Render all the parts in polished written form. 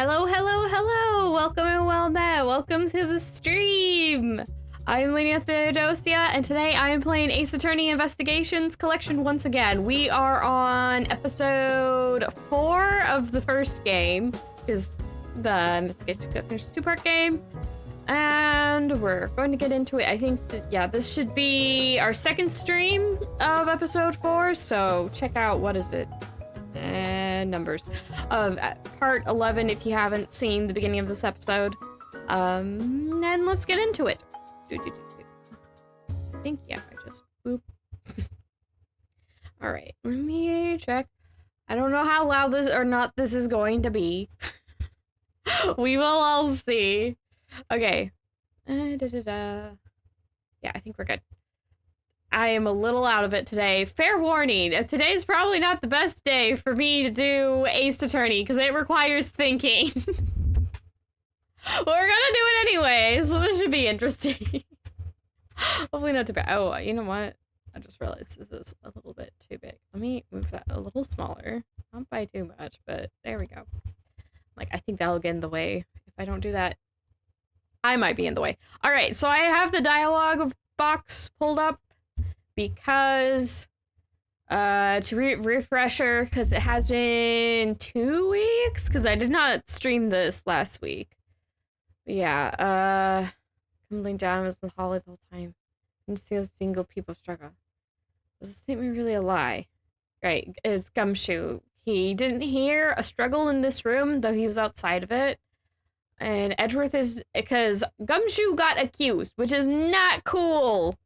Hello, hello, hello! Welcome and well met. Welcome to the stream! I'm Lydia Theodosia, and today I am playing Ace Attorney Investigations Collection once again. We are on episode 4 of the first game, because the Investigation Collection's two-part game. And we're going to get into it. I think that, yeah, this should be our second stream of episode 4, so check out, what is it? Numbers of part 11 if you haven't seen the beginning of this episode. And let's get into it. I think, yeah, I just boop. Alright, let me check. I don't know how loud this or not this is going to be. We will all see. Okay. Yeah, I think we're good. I am a little out of it today. Fair warning, today's probably not the best day for me to do Ace Attorney, because it requires thinking. We're gonna do it anyway, so this should be interesting. Hopefully not too bad. Oh, you know what? I just realized this is a little bit too big. Let me move that a little smaller. Not by too much, but there we go. Like, I think that'll get in the way. If I don't do that, I might be in the way. Alright, so I have the dialogue box pulled up. Because, refresher, because it has been 2 weeks, because I did not stream this last week. But yeah, tumbling down was the hollow the whole time. Didn't see a single people struggle. Was the statement really a lie? Right, it's Gumshoe. He didn't hear a struggle in this room, though he was outside of it. And Edgeworth is, because Gumshoe got accused, which is not cool.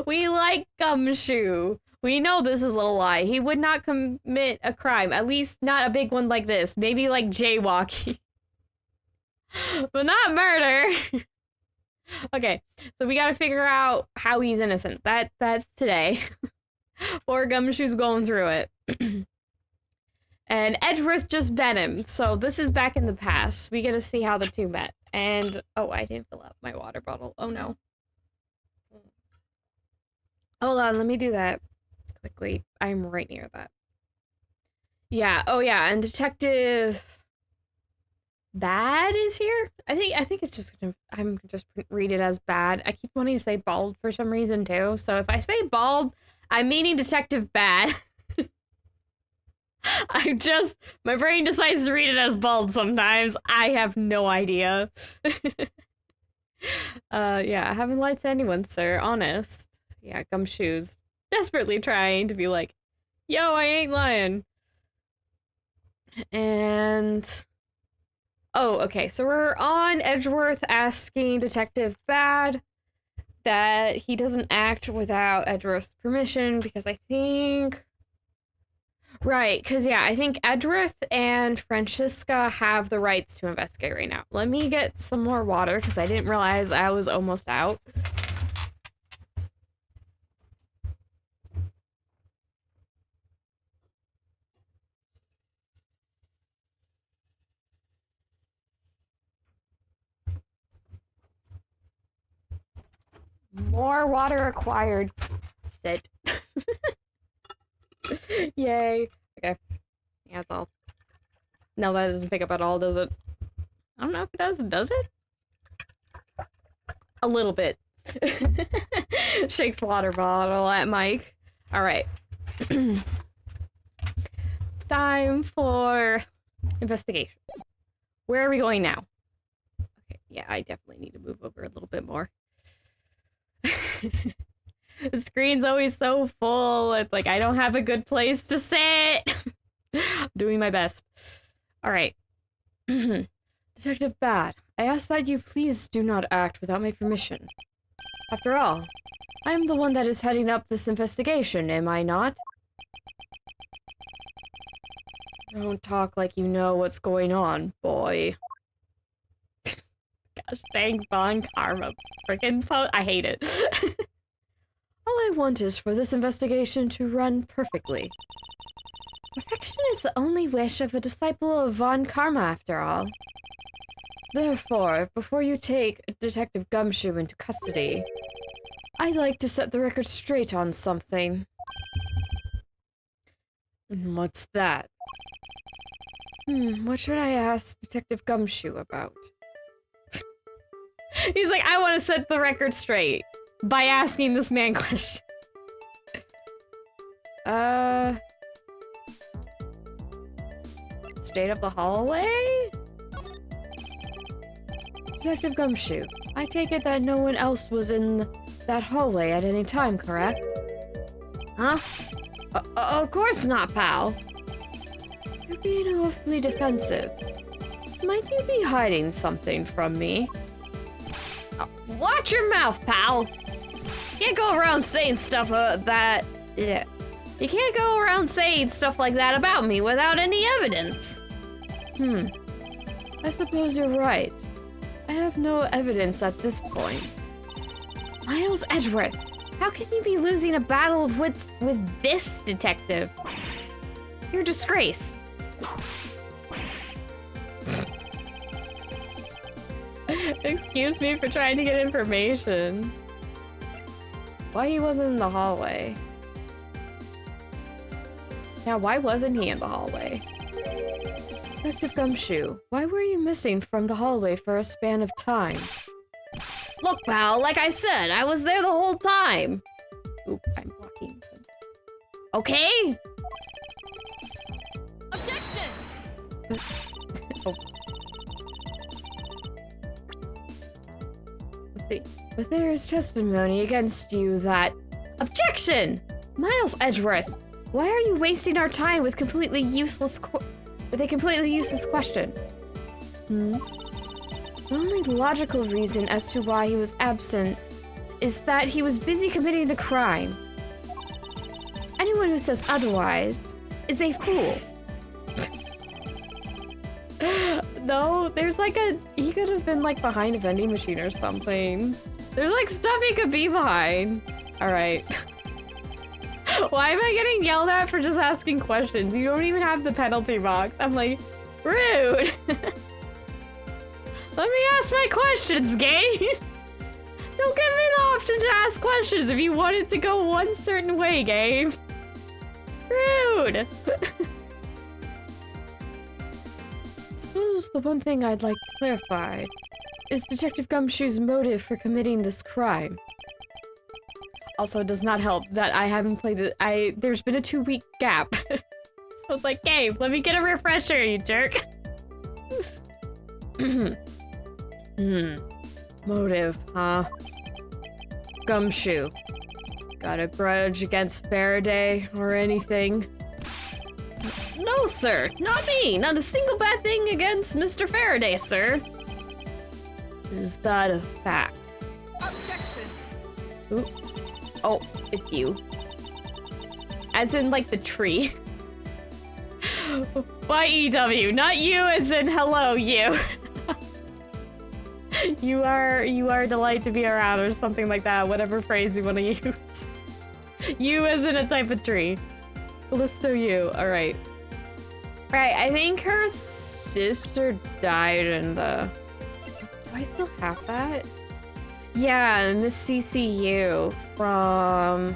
We like Gumshoe. We know this is a lie. He would not commit a crime. At least not a big one like this. Maybe like jaywalking. But not murder. Okay, so we gotta figure out how he's innocent. That's today. Poor Gumshoe's going through it. And Edgeworth just bet him. So this is back in the past. We get to see how the two met. And, oh, I didn't fill up my water bottle. Oh no. Hold on, let me do that quickly. I'm right near that. Yeah, oh yeah, and Detective Bad is here? I think it's just gonna, I'm just read it as Bad. I keep wanting to say Bald for some reason too, so if I say Bald, I'm meaning Detective Bad. My brain decides to read it as Bald sometimes. I have no idea. Yeah, I haven't lied to anyone, sir, honest. Yeah, Gumshoe's desperately trying to be like, yo, I ain't lying. And, oh, okay, so we're on Edgeworth asking Detective Bad that he doesn't act without Edgeworth's permission, because I think, right, because yeah, I think Edgeworth and Francisca have the rights to investigate right now. Let me get some more water, because I didn't realize I was almost out. More water acquired. Sit. Yay. Okay. Yeah, that's all. No, that doesn't pick up at all, does it? I don't know if it does. Does it? A little bit. Shakes water bottle at Mike. Alright. Time for investigation. Where are we going now? Okay, yeah, I definitely need to move over a little bit more. The screen's always so full. It's like I don't have a good place to sit. I'm doing my best. Alright. Detective Bad, I ask that you please do not act without my permission. After all, I am the one that is heading up this investigation, am I not? Don't talk like you know what's going on, boy. Gosh dang Von Karma freaking I hate it. All I want is for this investigation to run perfectly. Perfection is the only wish of a disciple of Von Karma, after all. Therefore, before you take Detective Gumshoe into custody, I'd like to set the record straight on something. What's that? What should I ask Detective Gumshoe about? He's like, I want to set the record straight by asking this man questions. State of the hallway? Detective Gumshoe, I take it that no one else was in that hallway at any time, correct? Huh? Of course not, pal. You're being awfully defensive. Might you be hiding something from me? Watch your mouth, pal! You can't go around saying stuff Yeah. You can't go around saying stuff like that about me without any evidence. I suppose you're right. I have no evidence at this point. Miles Edgeworth, how can you be losing a battle of wits with this detective? You're a disgrace. Excuse me for trying to get information. Why he wasn't in the hallway? Yeah, why wasn't he in the hallway? Detective Gumshoe, why were you missing from the hallway for a span of time? Look, pal, like I said, I was there the whole time. Oop, I'm blocking him. Okay? Objection! Oh. Let's see. But there is testimony against you that... Objection! Miles Edgeworth, why are you wasting our time with a completely useless question? The only logical reason as to why he was absent is that he was busy committing the crime. Anyone who says otherwise is a fool. No, there's like he could have been like behind a vending machine or something. There's like stuff he could be behind. All right. Why am I getting yelled at for just asking questions? You don't even have the penalty box. I'm like, rude. Let me ask my questions, game. Don't give me the option to ask questions if you want it to go one certain way, game. Rude. Suppose the one thing I'd like clarified is Detective Gumshoe's motive for committing this crime. Also, it does not help that I haven't played it. There's been a 2-week gap. So it's like, Gabe, let me get a refresher, you jerk. Motive, huh? Gumshoe. Got a grudge against Faraday or anything? No, sir. Not me. Not a single bad thing against Mr. Faraday, sir. Is that a fact? Objection! Ooh. Oh, it's you. As in, like, the tree. Y-E-W, not you as in hello, you. You are a delight to be around, or something like that, whatever phrase you want to use. You as in a type of tree. Callisto you, alright. Right, I think her sister died in the... Do I still have that? Yeah, in the CCU from...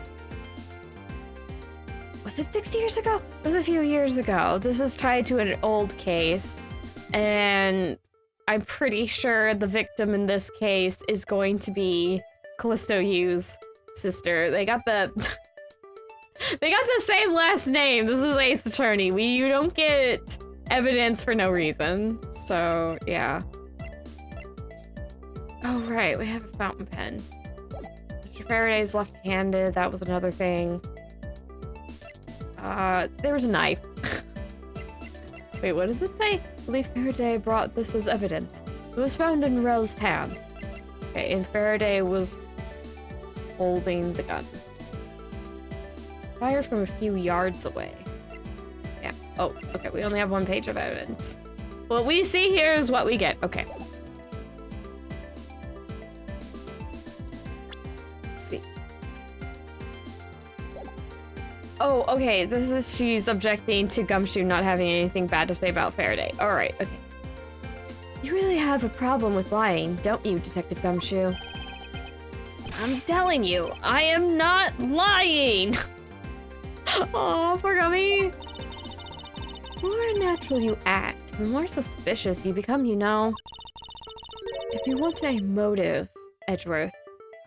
Was it 6 years ago? It was a few years ago. This is tied to an old case, and I'm pretty sure the victim in this case is going to be Callisto Yu's sister. They got the... They got the same last name. This is Ace Attorney. You don't get evidence for no reason. So, yeah. Oh, right. We have a fountain pen. Mr. Faraday's left-handed. That was another thing. There was a knife. Wait, what does it say? I believe Faraday brought this as evidence. It was found in Rel's hand. Okay, and Faraday was holding the gun. Fired from a few yards away. Yeah. Oh, okay. We only have one page of evidence. What we see here is what we get. Okay. Let's see. Oh, okay. She's objecting to Gumshoe not having anything bad to say about Faraday. All right. Okay. You really have a problem with lying, don't you, Detective Gumshoe? I'm telling you, I am not lying. Oh, poor Gummy. more natural you act, the more suspicious you become, you know. If you want a motive, Edgeworth,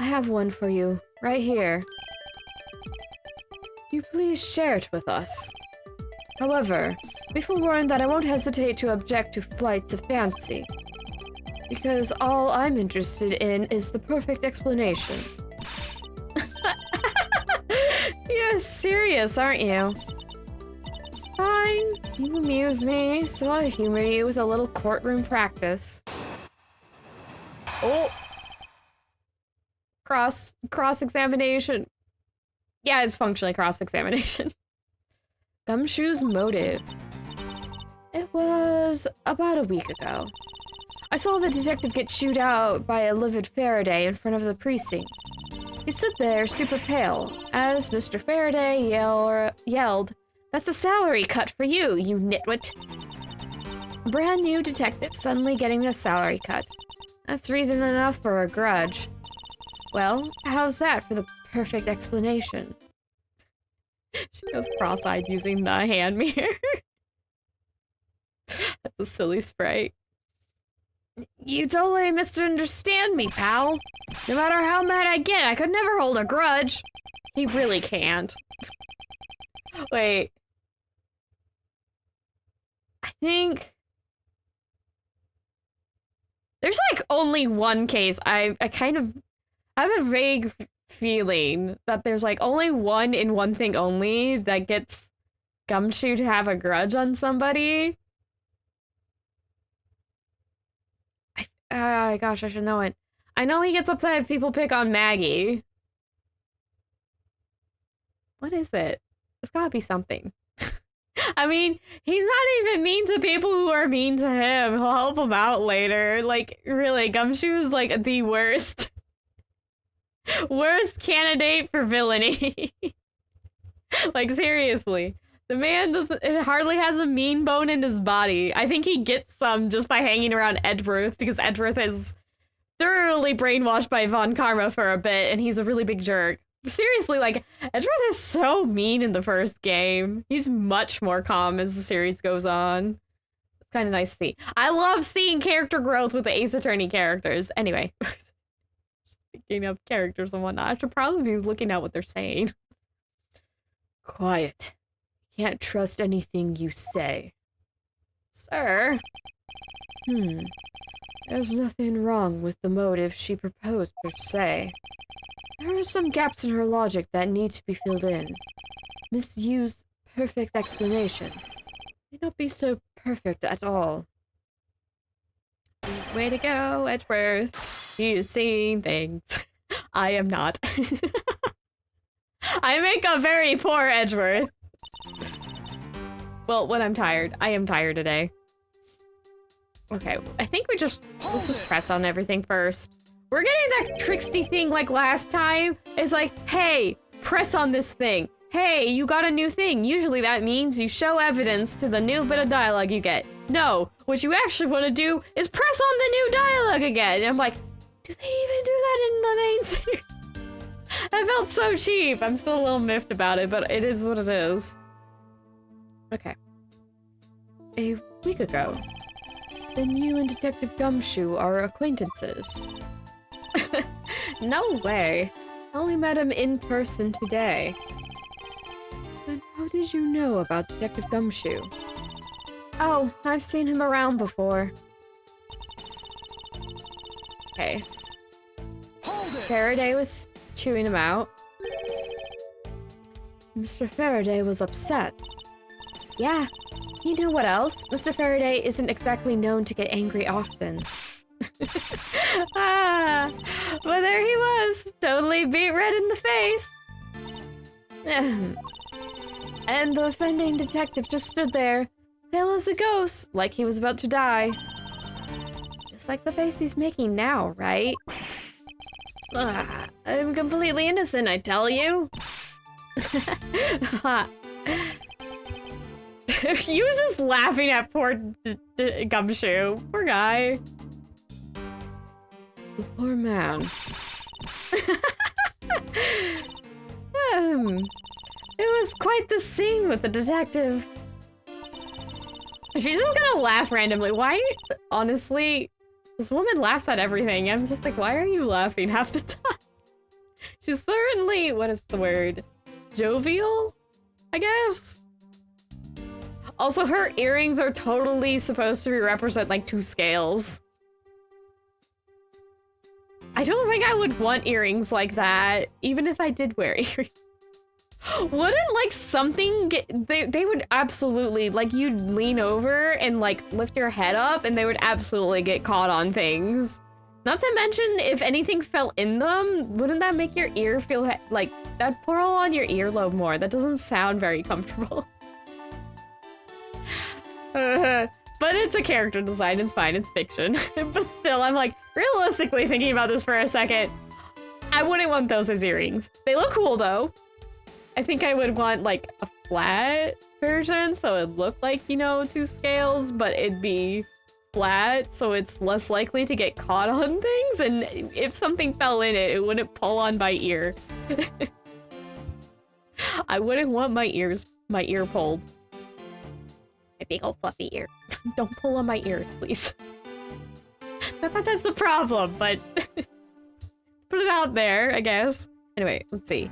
I have one for you, right here. You please share it with us. However, be forewarned that I won't hesitate to object to flights of fancy, because all I'm interested in is the perfect explanation. You're serious, aren't you? Fine, you amuse me, so I'll humor you with a little courtroom practice. Oh! Cross-examination. Yeah, it's functionally cross-examination. Gumshoe's motive. It was about a week ago. I saw the detective get chewed out by a livid Faraday in front of the precinct. He stood there, super pale, as Mr. Faraday yelled, "That's a salary cut for you, you nitwit." A brand new detective suddenly getting a salary cut. That's reason enough for a grudge. Well, how's that for the perfect explanation? She goes cross-eyed using the hand mirror. That's a silly sprite. You totally misunderstand me, pal. No matter how mad I get, I could never hold a grudge. He really can't. Wait. I think... there's like only one case. I have a vague feeling that there's like only one in one thing only that gets Gumshoe to have a grudge on somebody. Gosh, I should know it. I know he gets upset if people pick on Maggie. What is it? It's gotta be something. I mean, he's not even mean to people who are mean to him. He'll help them out later. Like, really, Gumshoe's like the worst. Worst candidate for villainy. Like, seriously. The man hardly has a mean bone in his body. I think he gets some just by hanging around Edgeworth, because Edgeworth is thoroughly brainwashed by Von Karma for a bit, and he's a really big jerk. Seriously, like, Edgeworth is so mean in the first game. He's much more calm as the series goes on. It's kind of nice to see. I love seeing character growth with the Ace Attorney characters. Anyway. Speaking of characters and whatnot, I should probably be looking at what they're saying. Quiet. Can't trust anything you say. Sir? There's nothing wrong with the motive she proposed per se. There are some gaps in her logic that need to be filled in. Misuse perfect explanation. May not be so perfect at all. Way to go, Edgeworth. He is seeing things. I am not. I make a very poor Edgeworth. Well, when I'm tired. I am tired today. Okay, I think let's just press on everything first. We're getting that tricksy thing like last time. It's like, hey, press on this thing. Hey, you got a new thing. Usually that means you show evidence to the new bit of dialogue you get. No, what you actually want to do is press on the new dialogue again. And I'm like, do they even do that in the main series? I felt so cheap. I'm still a little miffed about it, but it is what it is. Okay. A week ago, then you and Detective Gumshoe are acquaintances. No way. I only met him in person today. Then how did you know about Detective Gumshoe? Oh, I've seen him around before. Okay. Faraday was chewing him out. Mr. Faraday was upset. Yeah, you know what else? Mr. Faraday isn't exactly known to get angry often. But there he was, totally beat red in the face. And the offending detective just stood there, pale as a ghost, like he was about to die. Just like the face he's making now, right? I'm completely innocent, I tell you. He was just laughing at poor Gumshoe. Poor guy. The poor man. It was quite the scene with the detective. She's just gonna laugh randomly. Why? Honestly, this woman laughs at everything. I'm just like, why are you laughing half the time? She's certainly, what is the word? Jovial? I guess? Also, her earrings are totally supposed to represent like 2 scales. I don't think I would want earrings like that, even if I did wear earrings. Wouldn't like something get, they would absolutely, like you'd lean over and like lift your head up and they would absolutely get caught on things. Not to mention if anything fell in them, wouldn't that make your ear feel like, that'd pull on your earlobe more. That doesn't sound very comfortable. But it's a character design, it's fine, it's fiction. But still, I'm like, realistically thinking about this for a second, I wouldn't want those as earrings. They look cool though. I think I would want like a flat version so it looked like, you know, 2 scales, but it'd be flat so it's less likely to get caught on things, and if something fell in it, it wouldn't pull on my ear. I wouldn't want my ear pulled. My big old fluffy ear. Don't pull on my ears, please. Not that that's the problem, but put it out there, I guess. Anyway, let's see.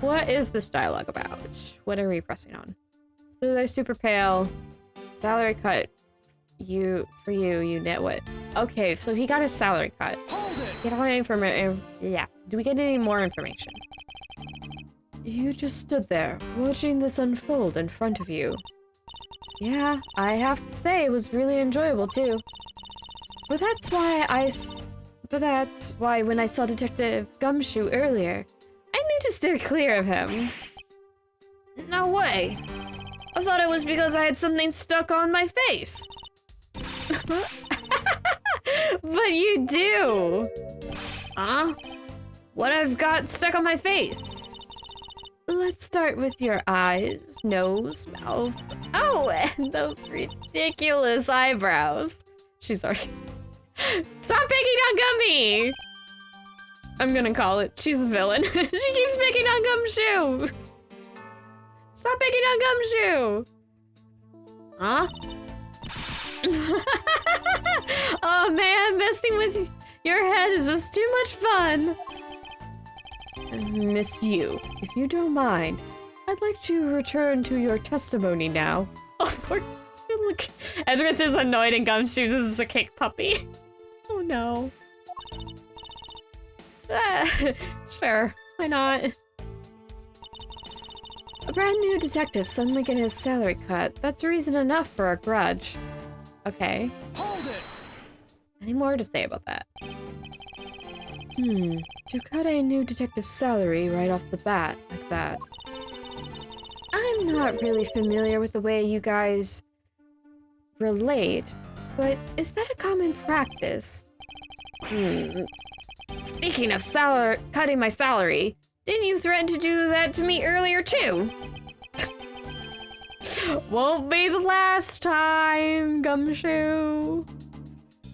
What is this dialogue about? What are we pressing on? So they're super pale. Salary cut. You nitwit. Okay, so he got his salary cut. Get all information. Yeah. Do we get any more information? You just stood there, watching this unfold in front of you. Yeah, I have to say it was really enjoyable too. But that's why when I saw Detective Gumshoe earlier, I knew to steer clear of him. No way. I thought it was because I had something stuck on my face. But you do. Huh? What I've got stuck on my face? Let's start with your eyes, nose, mouth. Oh, and those ridiculous eyebrows. She's already... Stop picking on Gummy! I'm gonna call it. She's a villain. She keeps picking on Gumshoe! Stop picking on Gumshoe! Huh? Oh man, messing with your head is just too much fun. Miss you, if you don't mind, I'd like to return to your testimony now. Oh, poor... Look. Edgeworth is annoyed and Gumshoe is a kick puppy. Oh no. Sure, why not? A brand new detective suddenly getting his salary cut. That's reason enough for a grudge. Okay. Hold it. Any more to say about that? To cut a new detective's salary right off the bat, like that. I'm not really familiar with the way you guys relate, but is that a common practice? Speaking of cutting my salary, didn't you threaten to do that to me earlier too? Won't be the last time, Gumshoe.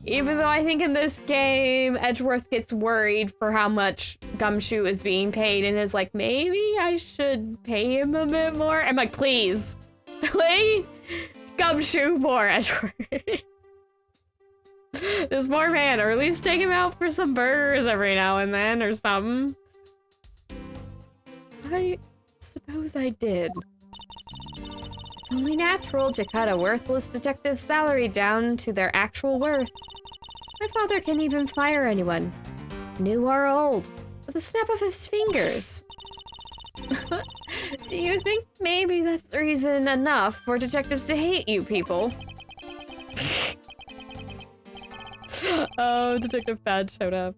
Even though I think in this game, Edgeworth gets worried for how much Gumshoe is being paid and is like, maybe I should pay him a bit more. I'm like, please, pay Gumshoe more, Edgeworth. This poor man, or at least take him out for some burgers every now and then or something. I suppose I did. It's only natural to cut a worthless detective's salary down to their actual worth. My father can even fire anyone, new or old, with a snap of his fingers. Do you think maybe that's reason enough for detectives to hate you people? Oh, Detective Bad showed up.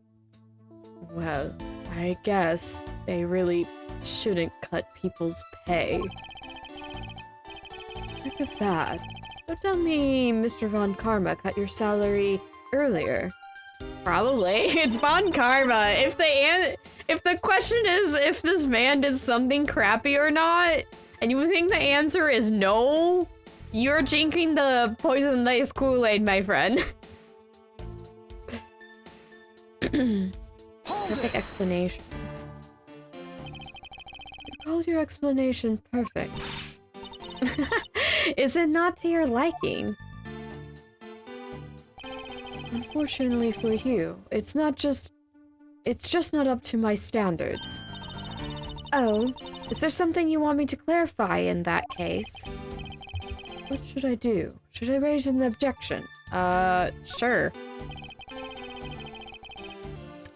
Well, I guess they really shouldn't cut people's pay. Detective Bad, don't tell me Mr. Von Karma cut your salary earlier. Probably. It's Von Karma. If the question is if this man did something crappy or not, and you think the answer is no, you're drinking the poison lace Kool-Aid, my friend. Perfect explanation. You called your explanation perfect. Is it not to your liking? Unfortunately for you, it's just not up to my standards. Oh, is there something you want me to clarify in that case? What should I do? Should I raise an objection? Sure.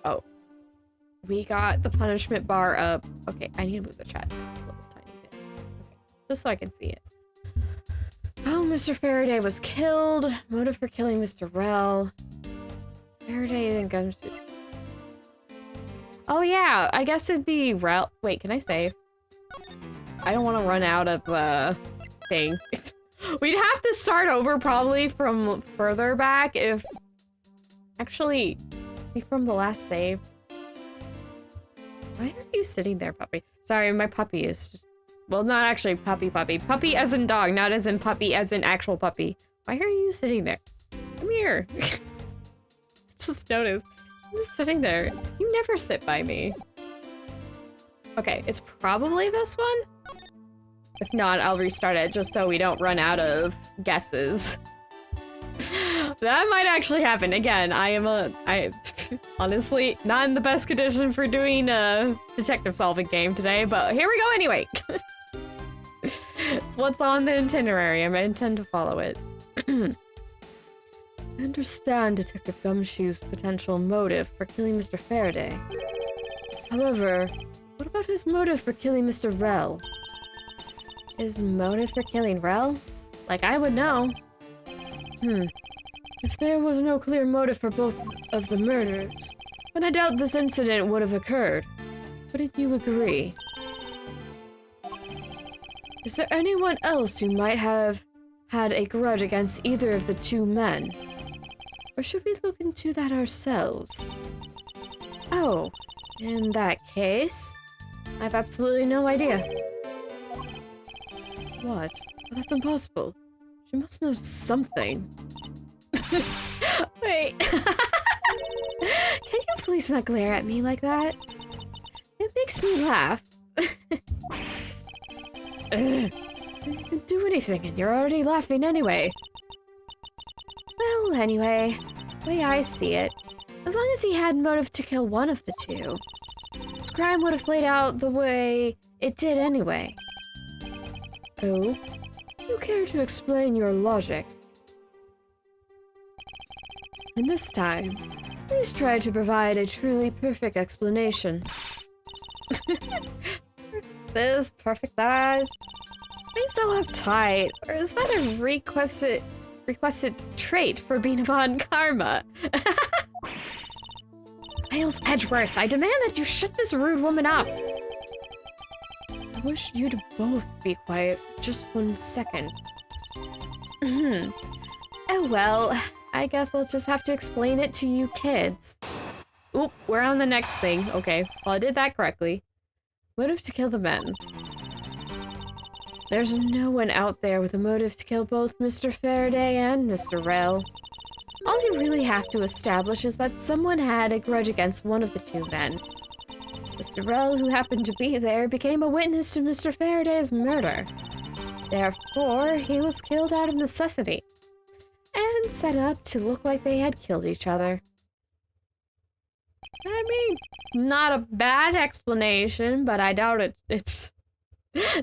Oh. We got the punishment bar up. Okay, I need to move the chat a little tiny bit. Okay, just so I can see it. Oh, Mr. Faraday was killed. Motive for killing Mr. Rell. Faraday and Gumshoe. Oh yeah, I guess it'd be Rell. Wait, can I save? I don't want to run out of thing. We'd have to start over probably from further back if... Actually, from the last save. Why are you sitting there, puppy? Sorry, my puppy is just... Well, not actually puppy. Puppy as in dog, not as in puppy as in actual puppy. Why are you sitting there? Come here. Just noticed. I'm just sitting there. You never sit by me. Okay, it's probably this one? If not, I'll restart it just so we don't run out of guesses. That might actually happen. Again, I honestly not in the best condition for doing a detective solving game today, but here we go anyway. It's what's on the itinerary. I intend to follow it. I understand Detective Gumshoe's potential motive for killing Mr. Faraday. However, what about his motive for killing Mr. Rell? His motive for killing Rell? Like I would know. If there was no clear motive for both of the murders, then I doubt this incident would have occurred. Wouldn't you agree? Is there anyone else who might have had a grudge against either of the two men? Or should we look into that ourselves? Oh, in that case, I have absolutely no idea. What? Well, that's impossible. She must know something. Wait. Can you please not glare at me like that? It makes me laugh. You can do anything and you're already laughing anyway. Well, anyway, the way I see it, as long as he had motive to kill one of the two, this crime would have played out the way it did anyway. Oh? You care to explain your logic? And this time, please try to provide a truly perfect explanation. This perfect eyes. Why so uptight? Or is that a requested trait for being upon karma? Miles Edgeworth, I demand that you shut this rude woman up. I wish you'd both be quiet just 1 second. Oh well, I guess I'll just have to explain it to you kids. Oop, we're on the next thing. Okay, well I did that correctly. Motive to kill the men. There's no one out there with a motive to kill both Mr. Faraday and Mr. Rell. All you really have to establish is that someone had a grudge against one of the two men. Mr. Rell, who happened to be there, became a witness to Mr. Faraday's murder. Therefore, he was killed out of necessity, and set up to look like they had killed each other. I mean, not a bad explanation, but I doubt it's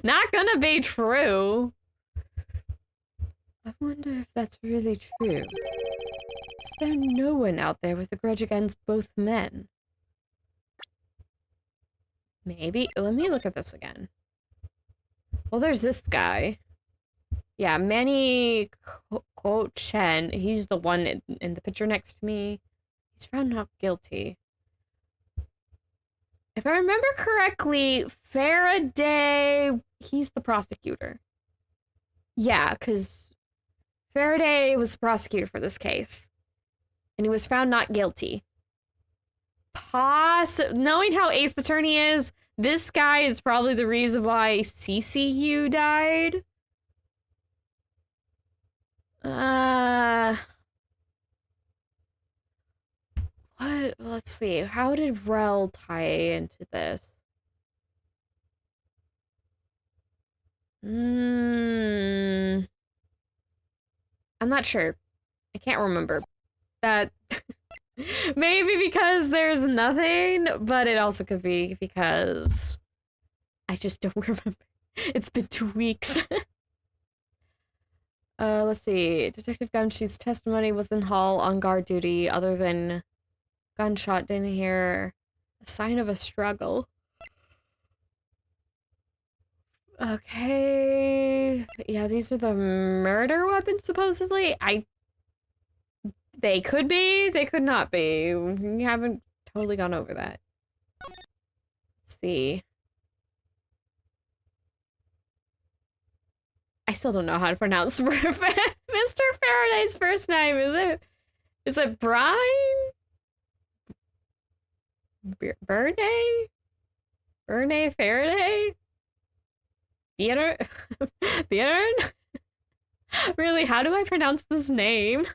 not gonna be true. I wonder if that's really true. Is there no one out there with a grudge against both men? Maybe. Let me look at this again. Well, there's this guy. Yeah, Manny Ko Chen. He's the one in the picture next to me. He's found not guilty. If I remember correctly, Faraday, he's the prosecutor. Yeah, because Faraday was the prosecutor for this case. And he was found not guilty. Knowing how Ace Attorney is, this guy is probably the reason why CCU died. What? Let's see. How did Rell tie into this? I'm not sure. I can't remember. That Maybe because there's nothing, but it also could be because I just don't remember. It's been 2 weeks. Let's see. Detective Gumshoe's testimony was in hall on guard duty. Other than gunshot, didn't hear a sign of a struggle. Okay. Yeah, these are the murder weapons, supposedly. They could be, they could not be. We haven't totally gone over that. Let's see. I still don't know how to pronounce Mr. Faraday's first name. Is it Brian? Bernay? Bernay Faraday? Theater? Theater? Really, how do I pronounce this name?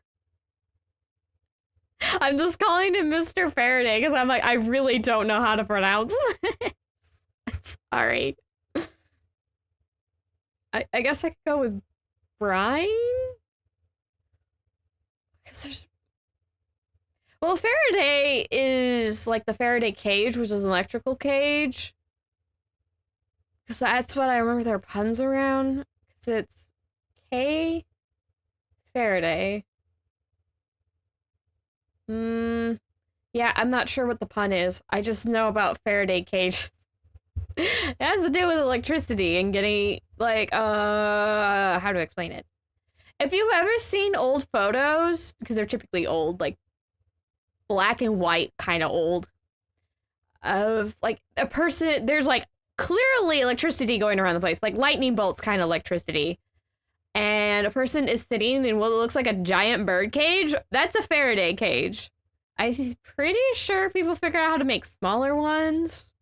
I'm just calling him Mr. Faraday because I'm like, I really don't know how to pronounce this. I'm sorry. I guess I could go with Brian? Because there's... Well, Faraday is like the Faraday cage, which is an electrical cage. Because that's what I remember their puns around. Because it's K Faraday. Yeah, I'm not sure what the pun is. I just know about Faraday cage. It has to do with electricity and getting, like, how to explain it? If you've ever seen old photos, because they're typically old, like, black and white kind of old, of, like, a person, there's, like, clearly electricity going around the place, like lightning bolts kind of electricity, and a person is sitting in what looks like a giant bird cage, that's a Faraday cage. I'm pretty sure people figure out how to make smaller ones,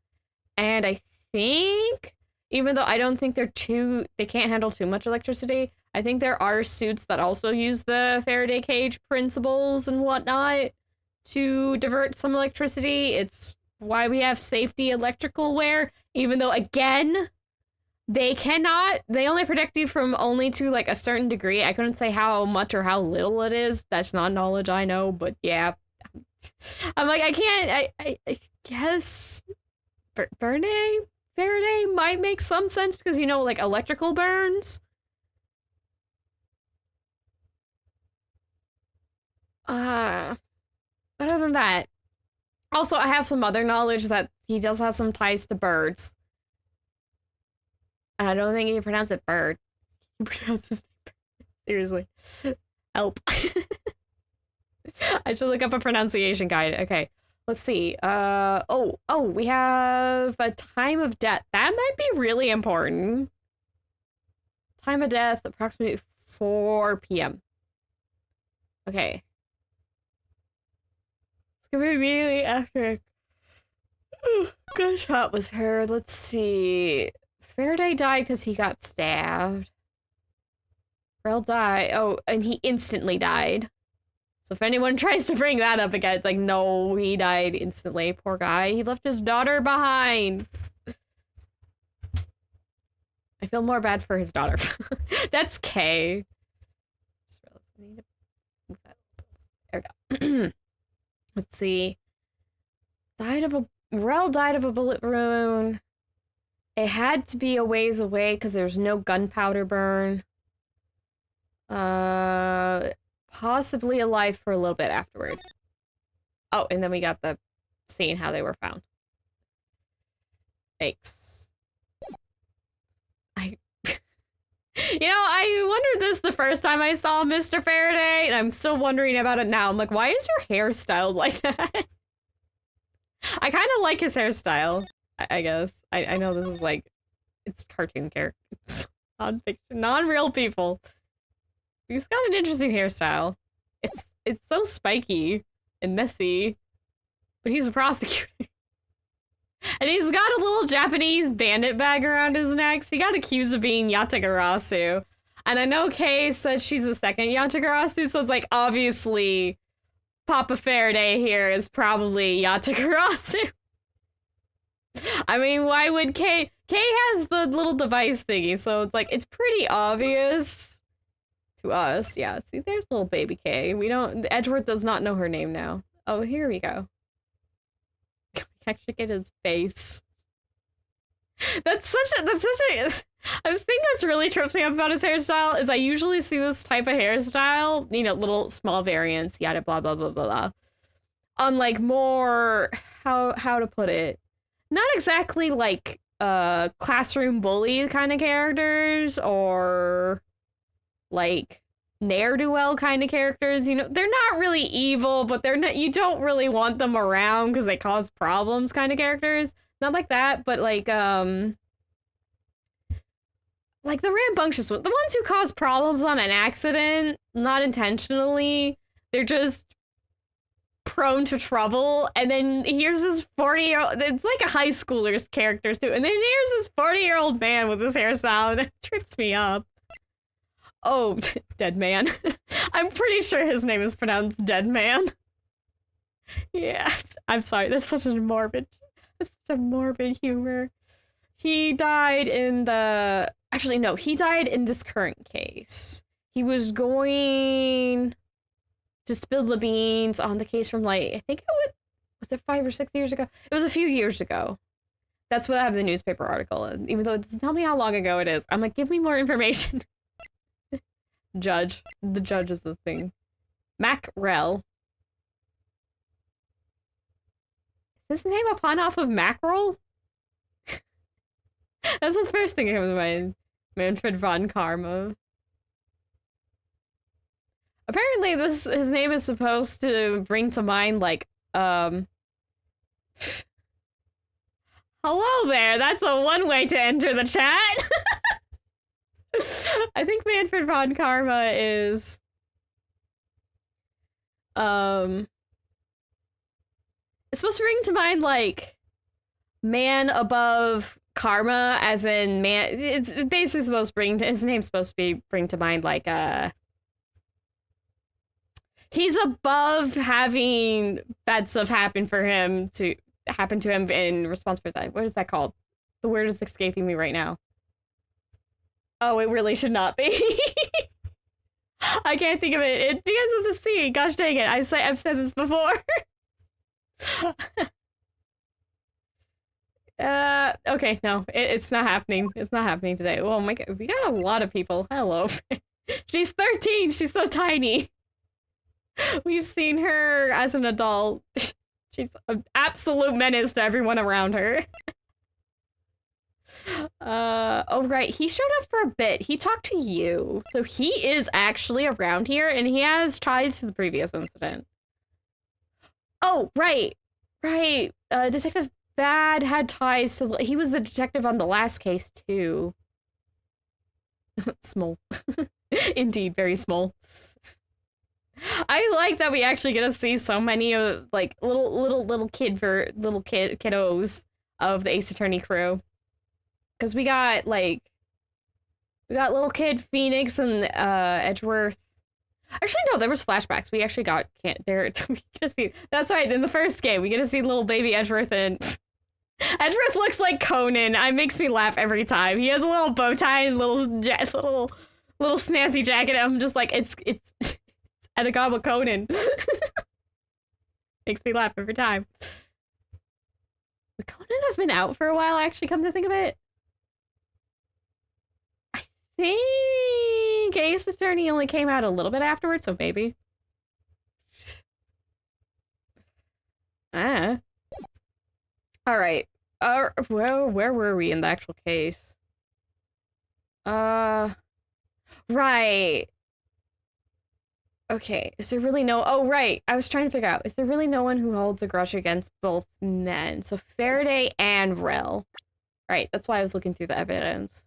and I think, even though I don't think they can't handle too much electricity, I think there are suits that also use the Faraday cage principles and whatnot to divert some electricity. It's why we have safety electrical wear, even though, again, they only protect you from only to, like, a certain degree. I couldn't say how much or how little it is. That's not knowledge I know, but yeah. I'm like, I can't, I guess Faraday might make some sense because, you know, like, electrical burns. But other than that, also, I have some other knowledge that he does have some ties to birds. I don't think he can pronounce it bird. He pronounces it bird. Seriously. Help. I should look up a pronunciation guide. Okay, let's see. We have a time of death. That might be really important. Time of death, approximately 4 p.m. Okay. It's gonna be immediately after gunshot was heard. Let's see. Faraday died because he got stabbed. Rel died. Oh, and he instantly died. So if anyone tries to bring that up again, it's like, no, he died instantly. Poor guy. He left his daughter behind. I feel more bad for his daughter. That's K. There we go. Let's see. Rel died of a bullet wound. It had to be a ways away because there's no gunpowder burn. Possibly alive for a little bit afterward. Oh, and then we got the seeing how they were found. Thanks. I wondered this the first time I saw Mr. Faraday, and I'm still wondering about it now. I'm like, why is your hair styled like that? I kind of like his hairstyle, I guess. I know this is like, it's cartoon characters. Non-fiction, non-real people. He's got an interesting hairstyle. It's so spiky and messy, but he's a prosecutor. And he's got a little Japanese bandit bag around his neck. So he got accused of being Yatagarasu. And I know Kay said she's the second Yatagarasu, so it's like, obviously, Papa Faraday here is probably Yatagarasu. I mean, why would Kay has the little device thingy, so it's like, it's pretty obvious to us. Yeah, see, there's little baby Kay. Edgeworth does not know her name now. Oh, here we go. We can actually get his face. That's such a, I was thinking that's really trips me up about his hairstyle is I usually see this type of hairstyle, you know, little small variants, yada blah blah blah blah blah. On like more how to put it. Not exactly like classroom bully kind of characters or like ne'er-do-well kind of characters, you know, they're not really evil, but they're not, you don't really want them around because they cause problems kind of characters. Not like that, but like the rambunctious ones, the ones who cause problems on an accident, not intentionally. They're just prone to trouble, and then here's this 40-year-old, it's like a high schooler's character too, and then here's this 40-year-old man with his hairstyle, and it trips me up. Oh, Dead Man. I'm pretty sure his name is pronounced Dead Man. Yeah, I'm sorry, that's such a morbid humor. He died in the... Actually, no, he died in this current case. He was going to spill the beans on the case from, like, I think it was it 5 or 6 years ago? It was a few years ago. That's what I have the newspaper article in. Even though it doesn't tell me how long ago it is. I'm like, give me more information. Judge. The judge is the thing. Mackerel. Is his name a pun off of mackerel? That's the first thing that comes to mind. Manfred von Karma. Apparently his name is supposed to bring to mind, like, hello there, that's a one way to enter the chat! I think Manfred von Karma is, it's supposed to bring to mind, like, man above karma, as in man, it's basically supposed to bring to, his name's supposed to bring to mind, like, he's above having bad stuff happen to him in response for that. What is that called? The word is escaping me right now. Oh, it really should not be. I can't think of it. It begins with a C. Gosh dang it. I've said this before. Okay, no. It's not happening. It's not happening today. Oh my god. We got a lot of people. Hello. She's 13. She's so tiny. We've seen her as an adult. She's an absolute menace to everyone around her. Oh right, he showed up for a bit. He talked to you. So he is actually around here, and he has ties to the previous incident. Oh, right. Right. Detective Bad had ties to... He was the detective on the last case, too. Small. Indeed, very small. I like that we actually get to see so many of, like, little kiddos of the Ace Attorney crew. Because we got little kid Phoenix and Edgeworth. Actually, no, there was flashbacks. We actually got we get to see. That's right. In the first game, we get to see little baby Edgeworth, and Edgeworth looks like Conan. It makes me laugh every time. He has a little bow tie and little snazzy jacket. I'm just like, it's Edgar Conan. Makes me laugh every time. Would Conan have been out for a while? Actually, come to think of it. I think Ace Attorney only came out a little bit afterwards, so maybe. Ah. Alright. Well, where were we in the actual case? Right. Okay, is there really no... Oh, right. I was trying to figure out. Is there really no one who holds a grudge against both men? So Faraday and Rel. Right, that's why I was looking through the evidence.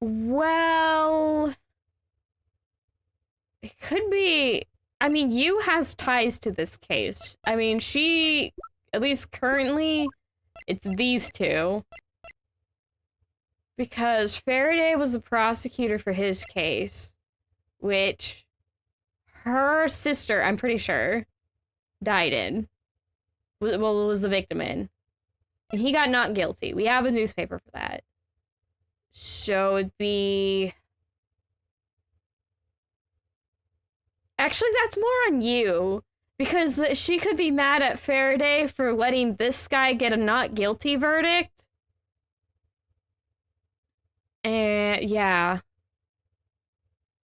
Well... It could be... I mean, Yu has ties to this case. I mean, she... At least currently, it's these two. Because Faraday was the prosecutor for his case. Which her sister, I'm pretty sure, died in. Well, was the victim in. And he got not guilty. We have a newspaper for that. So it'd be... actually, that's more on you. Because she could be mad at Faraday for letting this guy get a not guilty verdict. And yeah.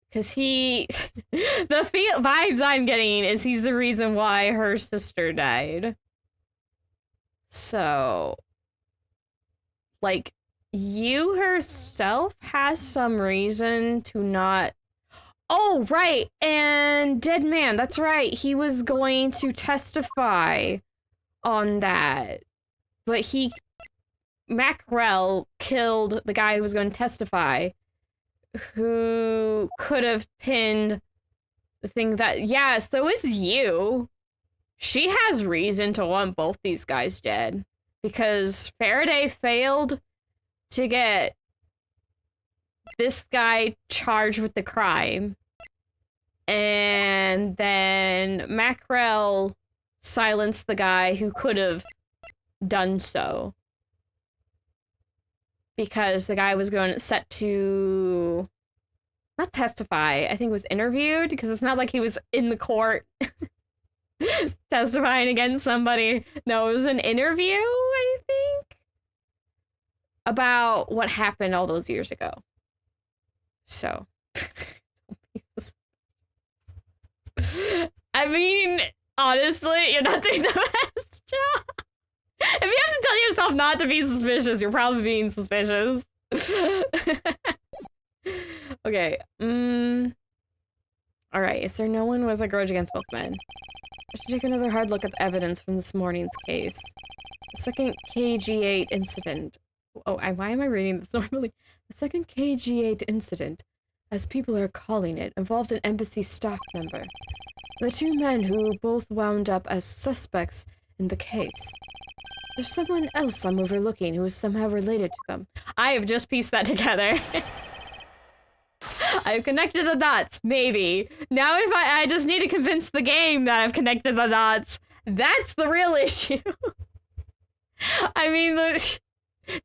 Because he... the vibes I'm getting is he's the reason why her sister died. So... like, you herself has some reason to not... Oh, right, and Dead Man, that's right. He was going to testify on that. But Mackerel killed the guy who was going to testify, who could have pinned the thing that... Yeah, so it's you. She has reason to want both these guys dead. Because Faraday failed to get this guy charged with the crime. And then Mackerel silenced the guy who could have done so. Because the guy was going set to... not testify, I think it was interviewed, because it's not like he was in the court testifying against somebody. No, it was an interview, I think, about what happened all those years ago. So... I mean, honestly, you're not doing the best job. If you have to tell yourself not to be suspicious, you're probably being suspicious. Okay, Alright, is there no one with a grudge against both men? I should take another hard look at the evidence from this morning's case. The second KG8 incident. Oh, why am I reading this normally? The second KG8 incident, as people are calling it, involved an embassy staff member. The two men who both wound up as suspects in the case. There's someone else I'm overlooking who is somehow related to them. I have just pieced that together. I've connected the dots, maybe. Now if I just need to convince the game that I've connected the dots. That's the real issue. I mean, does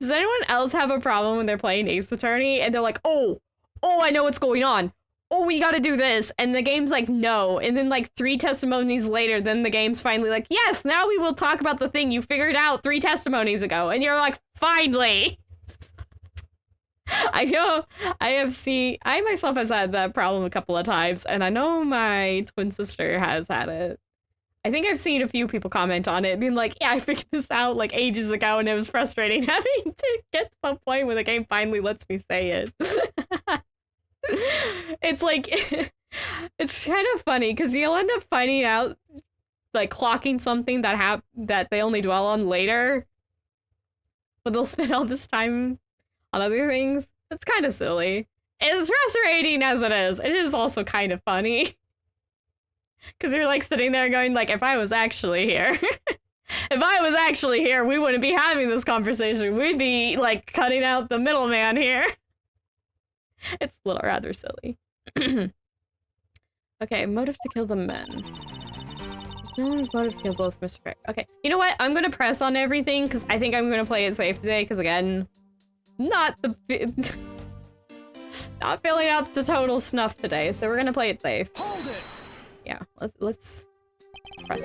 anyone else have a problem when they're playing Ace Attorney and they're like, oh, I know what's going on. Oh, we gotta do this. And the game's like, no. And then like 3 testimonies later, then the game's finally like, yes, now we will talk about the thing you figured out 3 testimonies ago. And you're like, finally. I know, I myself has had that problem a couple of times, and I know my twin sister has had it. I think I've seen a few people comment on it, being like, yeah, I figured this out like ages ago, and it was frustrating having to get to the point where the game finally lets me say it. It's like, it's kind of funny, because you'll end up finding out, like, clocking something that they only dwell on later, but they'll spend all this time on other things. It's kind of silly. As frustrating as it is also kind of funny. Because you're, like, sitting there going, like, if I was actually here, if I was actually here, we wouldn't be having this conversation. We'd be, like, cutting out the middleman here. It's a little rather silly. Okay, motive to kill the men. There's no one's motive to kill both Mr. Fair. Okay, you know what? I'm gonna press on everything, because I think I'm gonna play it safe today, because again, not filling up to total snuff today, so we're gonna play it safe. Hold it. Yeah, let's press.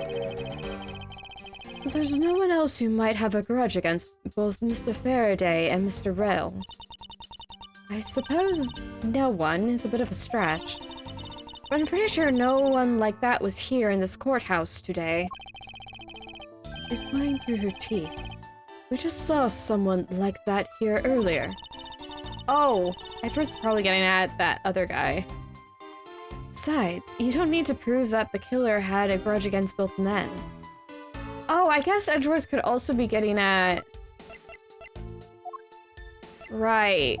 There's no one else who might have a grudge against both Mr. Faraday and Mr. Rell. I suppose no one is a bit of a stretch, but I'm pretty sure no one like that was here in this courthouse today. She's lying through her teeth. We just saw someone like that here earlier. Oh, Edgeworth's probably getting at that other guy. Besides, you don't need to prove that the killer had a grudge against both men. Oh, I guess Edgeworth could also be getting at... Right.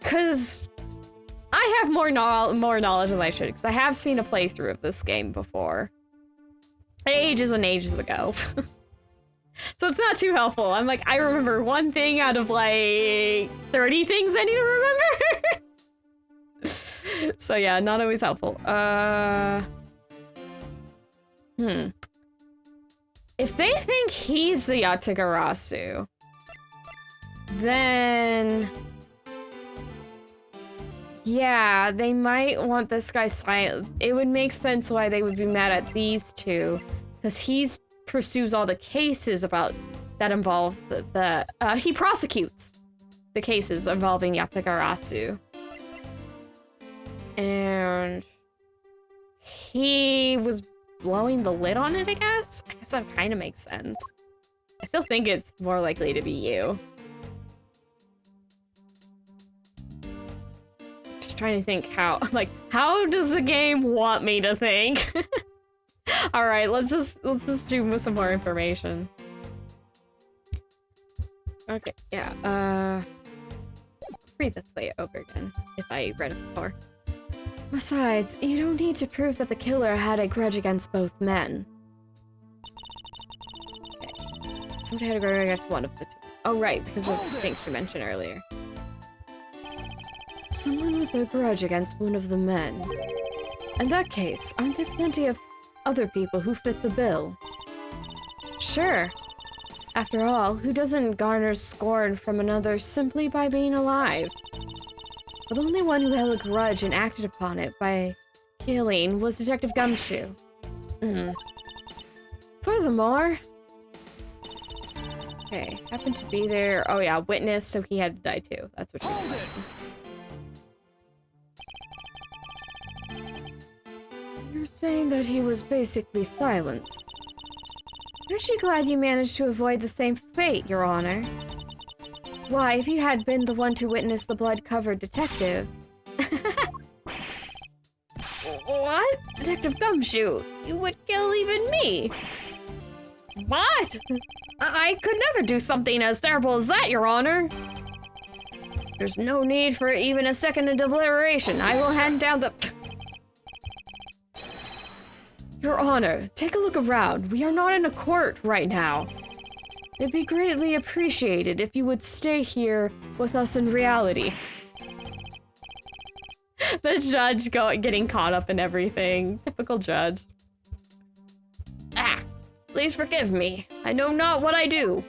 Because I have more knowledge than I should, because I have seen a playthrough of this game before. Ages and ages ago. So it's not too helpful. I'm like, I remember one thing out of like 30 things I need to remember. So yeah, not always helpful. If they think he's the Yatagarasu, then... yeah, they might want this guy silent. It would make sense why they would be mad at these two, because he pursues all the cases about that involve he prosecutes the cases involving Yatagarasu. And he was blowing the lid on it, I guess? I guess that kind of makes sense. I still think it's more likely to be you. Just trying to think how, like, how does the game want me to think? Alright, let's just do some more information. Okay, yeah, read this later over again, if I read it before. Besides, you don't need to prove that the killer had a grudge against both men. Okay. Somebody had a grudge against one of the two. Oh, right, because of the thing she mentioned earlier. Someone with a grudge against one of the men. In that case, aren't there plenty of other people who fit the bill? Sure. After all, who doesn't garner scorn from another simply by being alive? But the only one who held a grudge and acted upon it by killing was Detective Gumshoe. Furthermore... okay, happened to be there. Oh yeah, witness, so he had to die too. That's what she's saying. You're saying that he was basically silenced. Aren't you glad you managed to avoid the same fate, Your Honor? Why, if you had been the one to witness the blood-covered detective... What? Detective Gumshoe, you would kill even me! What? I could never do something as terrible as that, Your Honor! There's no need for even a second of deliberation. I will hand down the... Your Honor, take a look around. We are not in a court right now. It'd be greatly appreciated if you would stay here with us in reality. The judge getting caught up in everything. Typical judge. Ah, please forgive me. I know not what I do.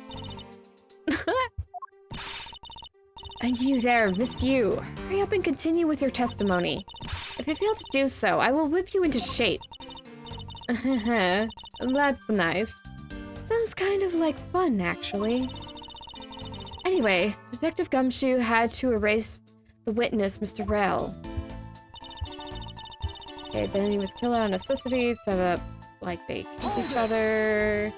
And you there, missed you. Hurry up and continue with your testimony. If you fail to do so, I will whip you into shape. That's nice. Sounds kind of like fun, actually. Anyway, Detective Gumshoe had to erase the witness, Mr. Rail. Okay, then he was killed out of necessity, so like they killed each other.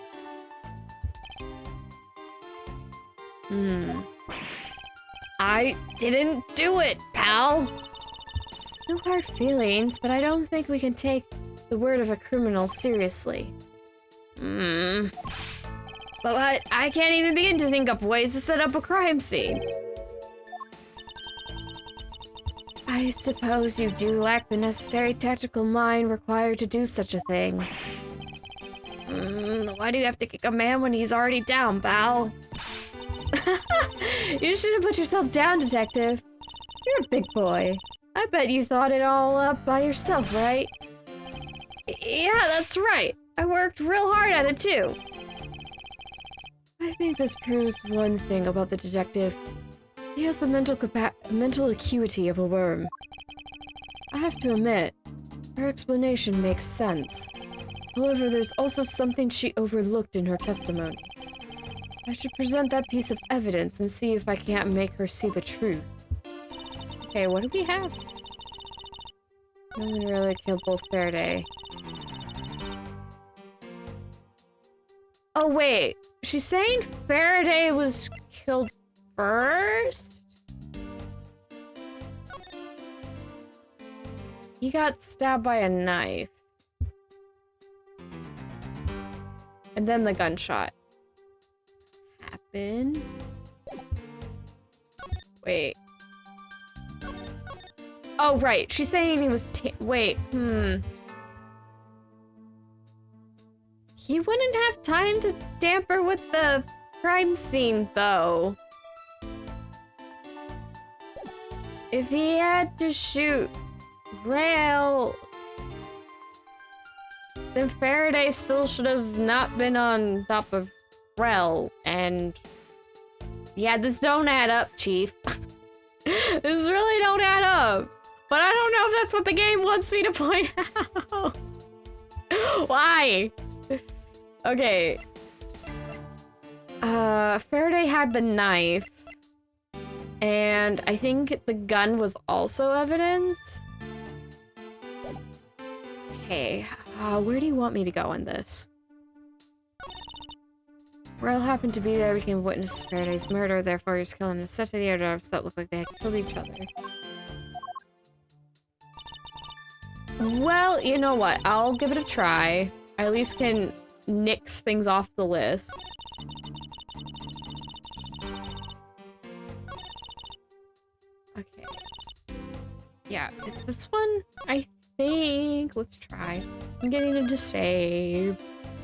I didn't do it, pal! No hard feelings, but I don't think we can take the word of a criminal seriously. But I can't even begin to think up ways to set up a crime scene. I suppose you do lack the necessary tactical mind required to do such a thing. Why do you have to kick a man when he's already down, pal? You shouldn't put yourself down, detective. You're a big boy. I bet you thought it all up by yourself, right? Yeah, that's right. I worked real hard at it, too. I think this proves one thing about the detective. He has the mental acuity of a worm. I have to admit, her explanation makes sense. However, there's also something she overlooked in her testimony. I should present that piece of evidence and see if I can't make her see the truth. Okay, what do we have? No one really killed both Faraday. Oh wait, she's saying Faraday was killed first? He got stabbed by a knife. And then the gunshot happened. Wait. Oh, right. She's saying he was wait, He wouldn't have time to tamper with the crime scene, though. If he had to shoot Rail, then Faraday still should have not been on top of Rail, and Yeah, this don't add up, Chief. This really don't add up. But I don't know if that's what the game wants me to point out. Why? Okay. Faraday had the knife. And I think the gun was also evidence. Okay, where do you want me to go on this? Rel happened to be there, became a witness to Faraday's murder, therefore he was killed in necessity or dogs that looked like they had killed each other. Well, you know what? I'll give it a try. I at least can nix things off the list. Okay. Yeah, is this one? I think. Let's try. I'm getting into save.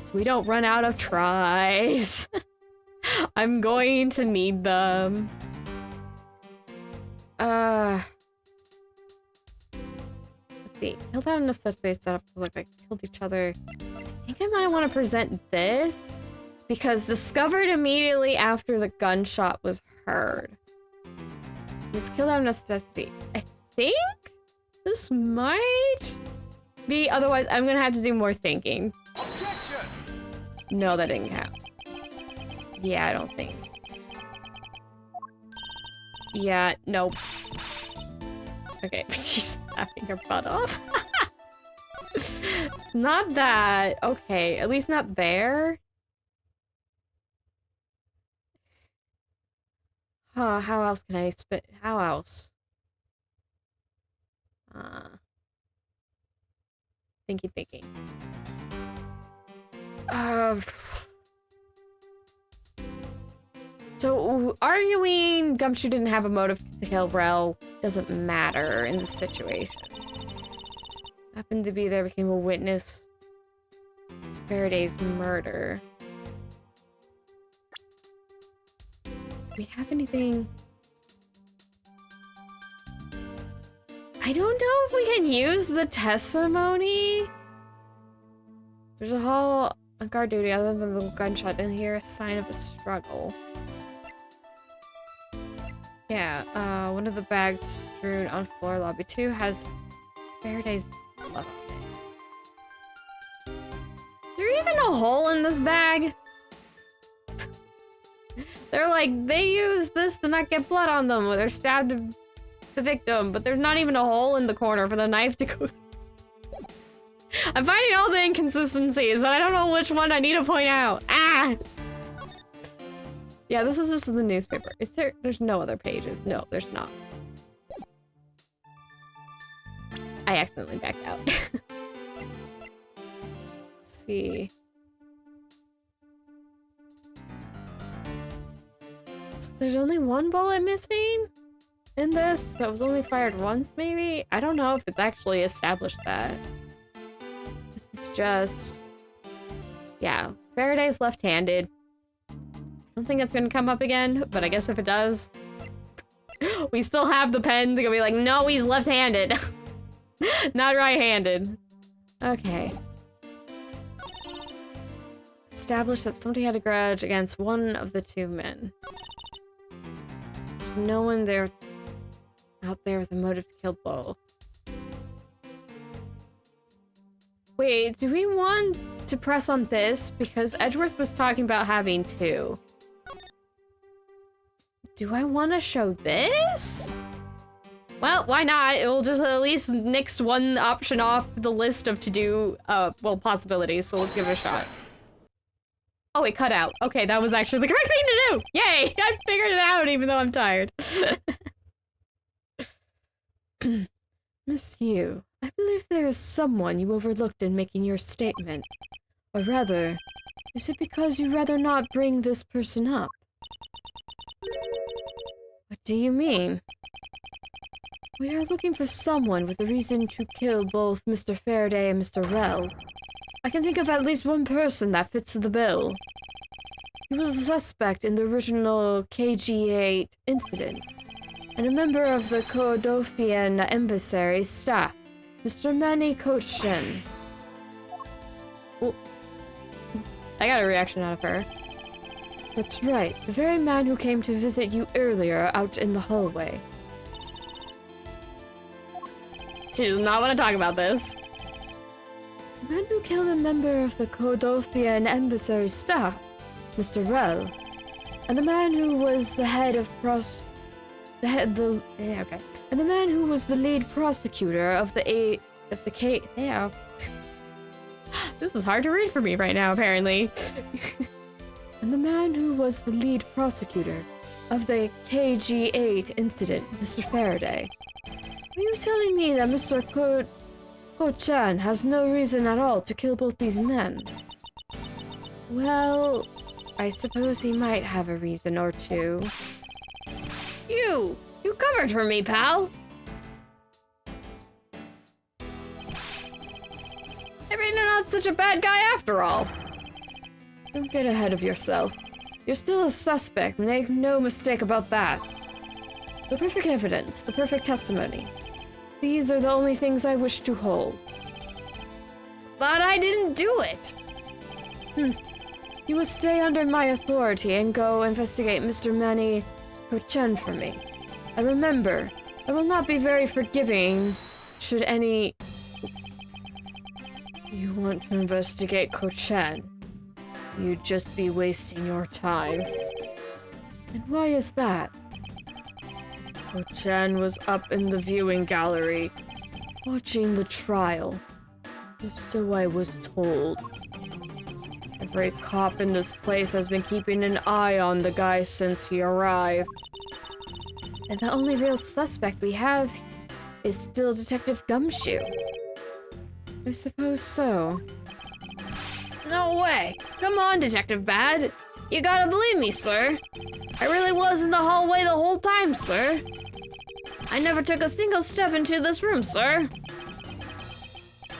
So we don't run out of tries. I'm going to need them. Let's see. Killed out of necessity set up to look like they killed each other. I think I might want to present this because discovered immediately after the gunshot was heard. It was killed out of necessity. I think this might be, otherwise I'm gonna have to do more thinking. Objection! No, that didn't count. Yeah, I don't think. Yeah, nope. Okay, she's laughing her butt off. Not that. Okay, at least not there. Huh, how else can I spit? How else? Thinking. So, arguing Gumshoe didn't have a motive to kill Rel doesn't matter in this situation. Happened to be there, became a witness to Faraday's murder. Do we have anything? I don't know if we can use the testimony. There's a whole on guard duty other than the gunshot. Didn't hear a sign of a struggle. Yeah, one of the bags strewn on floor lobby 2 has Faraday's blood on it. Is there even a hole in this bag? They're like, they use this to not get blood on them, or they're stabbed the victim, but there's not even a hole in the corner for the knife to go. I'm finding all the inconsistencies, but I don't know which one I need to point out. Ah! Yeah, this is just the newspaper. Is there? There's no other pages. No, there's not. I accidentally backed out. Let's see. So there's only one bullet missing in this that was only fired once, maybe? I don't know if it's actually established that. This is just... Yeah, Faraday's left-handed. I don't think that's gonna come up again, but I guess if it does, we still have the pen to be like, no, he's left-handed. Not right-handed. Okay. Established that somebody had a grudge against one of the two men. There's no one there out there with a motive to kill both. Wait, do we want to press on this? Because Edgeworth was talking about having two. Do I want to show this? Well, why not? It will just at least nix one option off the list of to-do, well, possibilities, so let's give it a shot. Oh, it cut out. Okay, that was actually the correct thing to do! Yay! I figured it out even though I'm tired. Monsieur, I believe there is someone you overlooked in making your statement. Or rather, is it because you'd rather not bring this person up? What do you mean? We are looking for someone with a reason to kill both Mr. Faraday and Mr. Rel. I can think of at least one person that fits the bill. He was a suspect in the original KG-8 incident, and a member of the Cordofian embassy's staff, Mr. Manny Kochin. Oh, I got a reaction out of her. That's right, the very man who came to visit you earlier out in the hallway. She does not want to talk about this. The man who killed a member of the Cordofian embassy staff, Mr. Rell, and the man who was the head of and the man who was the lead prosecutor of the case. Yeah. This is hard to read for me right now, apparently. And the man who was the lead prosecutor of the KG8 incident, Mr. Faraday. Are you telling me that Mr. Ko-chan has no reason at all to kill both these men? Well, I suppose he might have a reason or two. You covered for me, pal! Maybe you're not such a bad guy after all. Don't get ahead of yourself. You're still a suspect, make no mistake about that. The perfect evidence, the perfect testimony. These are the only things I wish to hold. But I didn't do it! You must stay under my authority and go investigate Mr. Manny Ko-chan for me. And remember, I will not be very forgiving should any... You want to investigate Ko-chan? You'd just be wasting your time. And why is that? Ko-chan was up in the viewing gallery, watching the trial. So I was told. Every cop in this place has been keeping an eye on the guy since he arrived. And the only real suspect we have is still Detective Gumshoe. I suppose so. No way! Come on, Detective Bad! You gotta believe me, sir! I really was in the hallway the whole time, sir! I never took a single step into this room, sir!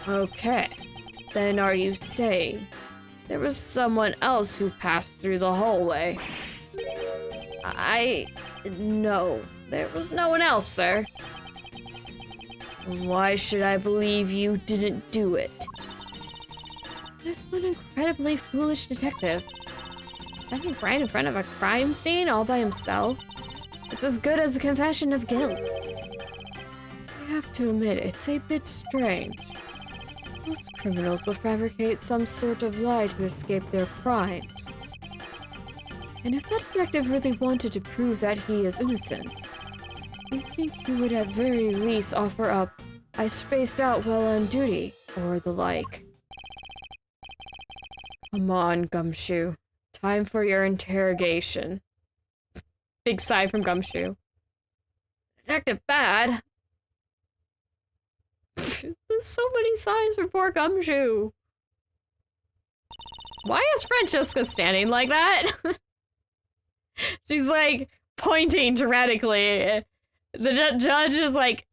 Okay. Then are you saying there was someone else who passed through the hallway? No. There was no one else, sir. Why should I believe you didn't do it? There's one incredibly foolish detective. Standing right in front of a crime scene all by himself. It's as good as a confession of guilt. I have to admit, it's a bit strange. Most criminals will fabricate some sort of lie to escape their crimes. And if that detective really wanted to prove that he is innocent, I think he would at very least offer up, "I spaced out while on duty," or the like. Come on, Gumshoe. Time for your interrogation. Big sigh from Gumshoe. Detective Bad? There's so many sighs for poor Gumshoe. Why is Francesca standing like that? She's like pointing tyrannically. The judge is like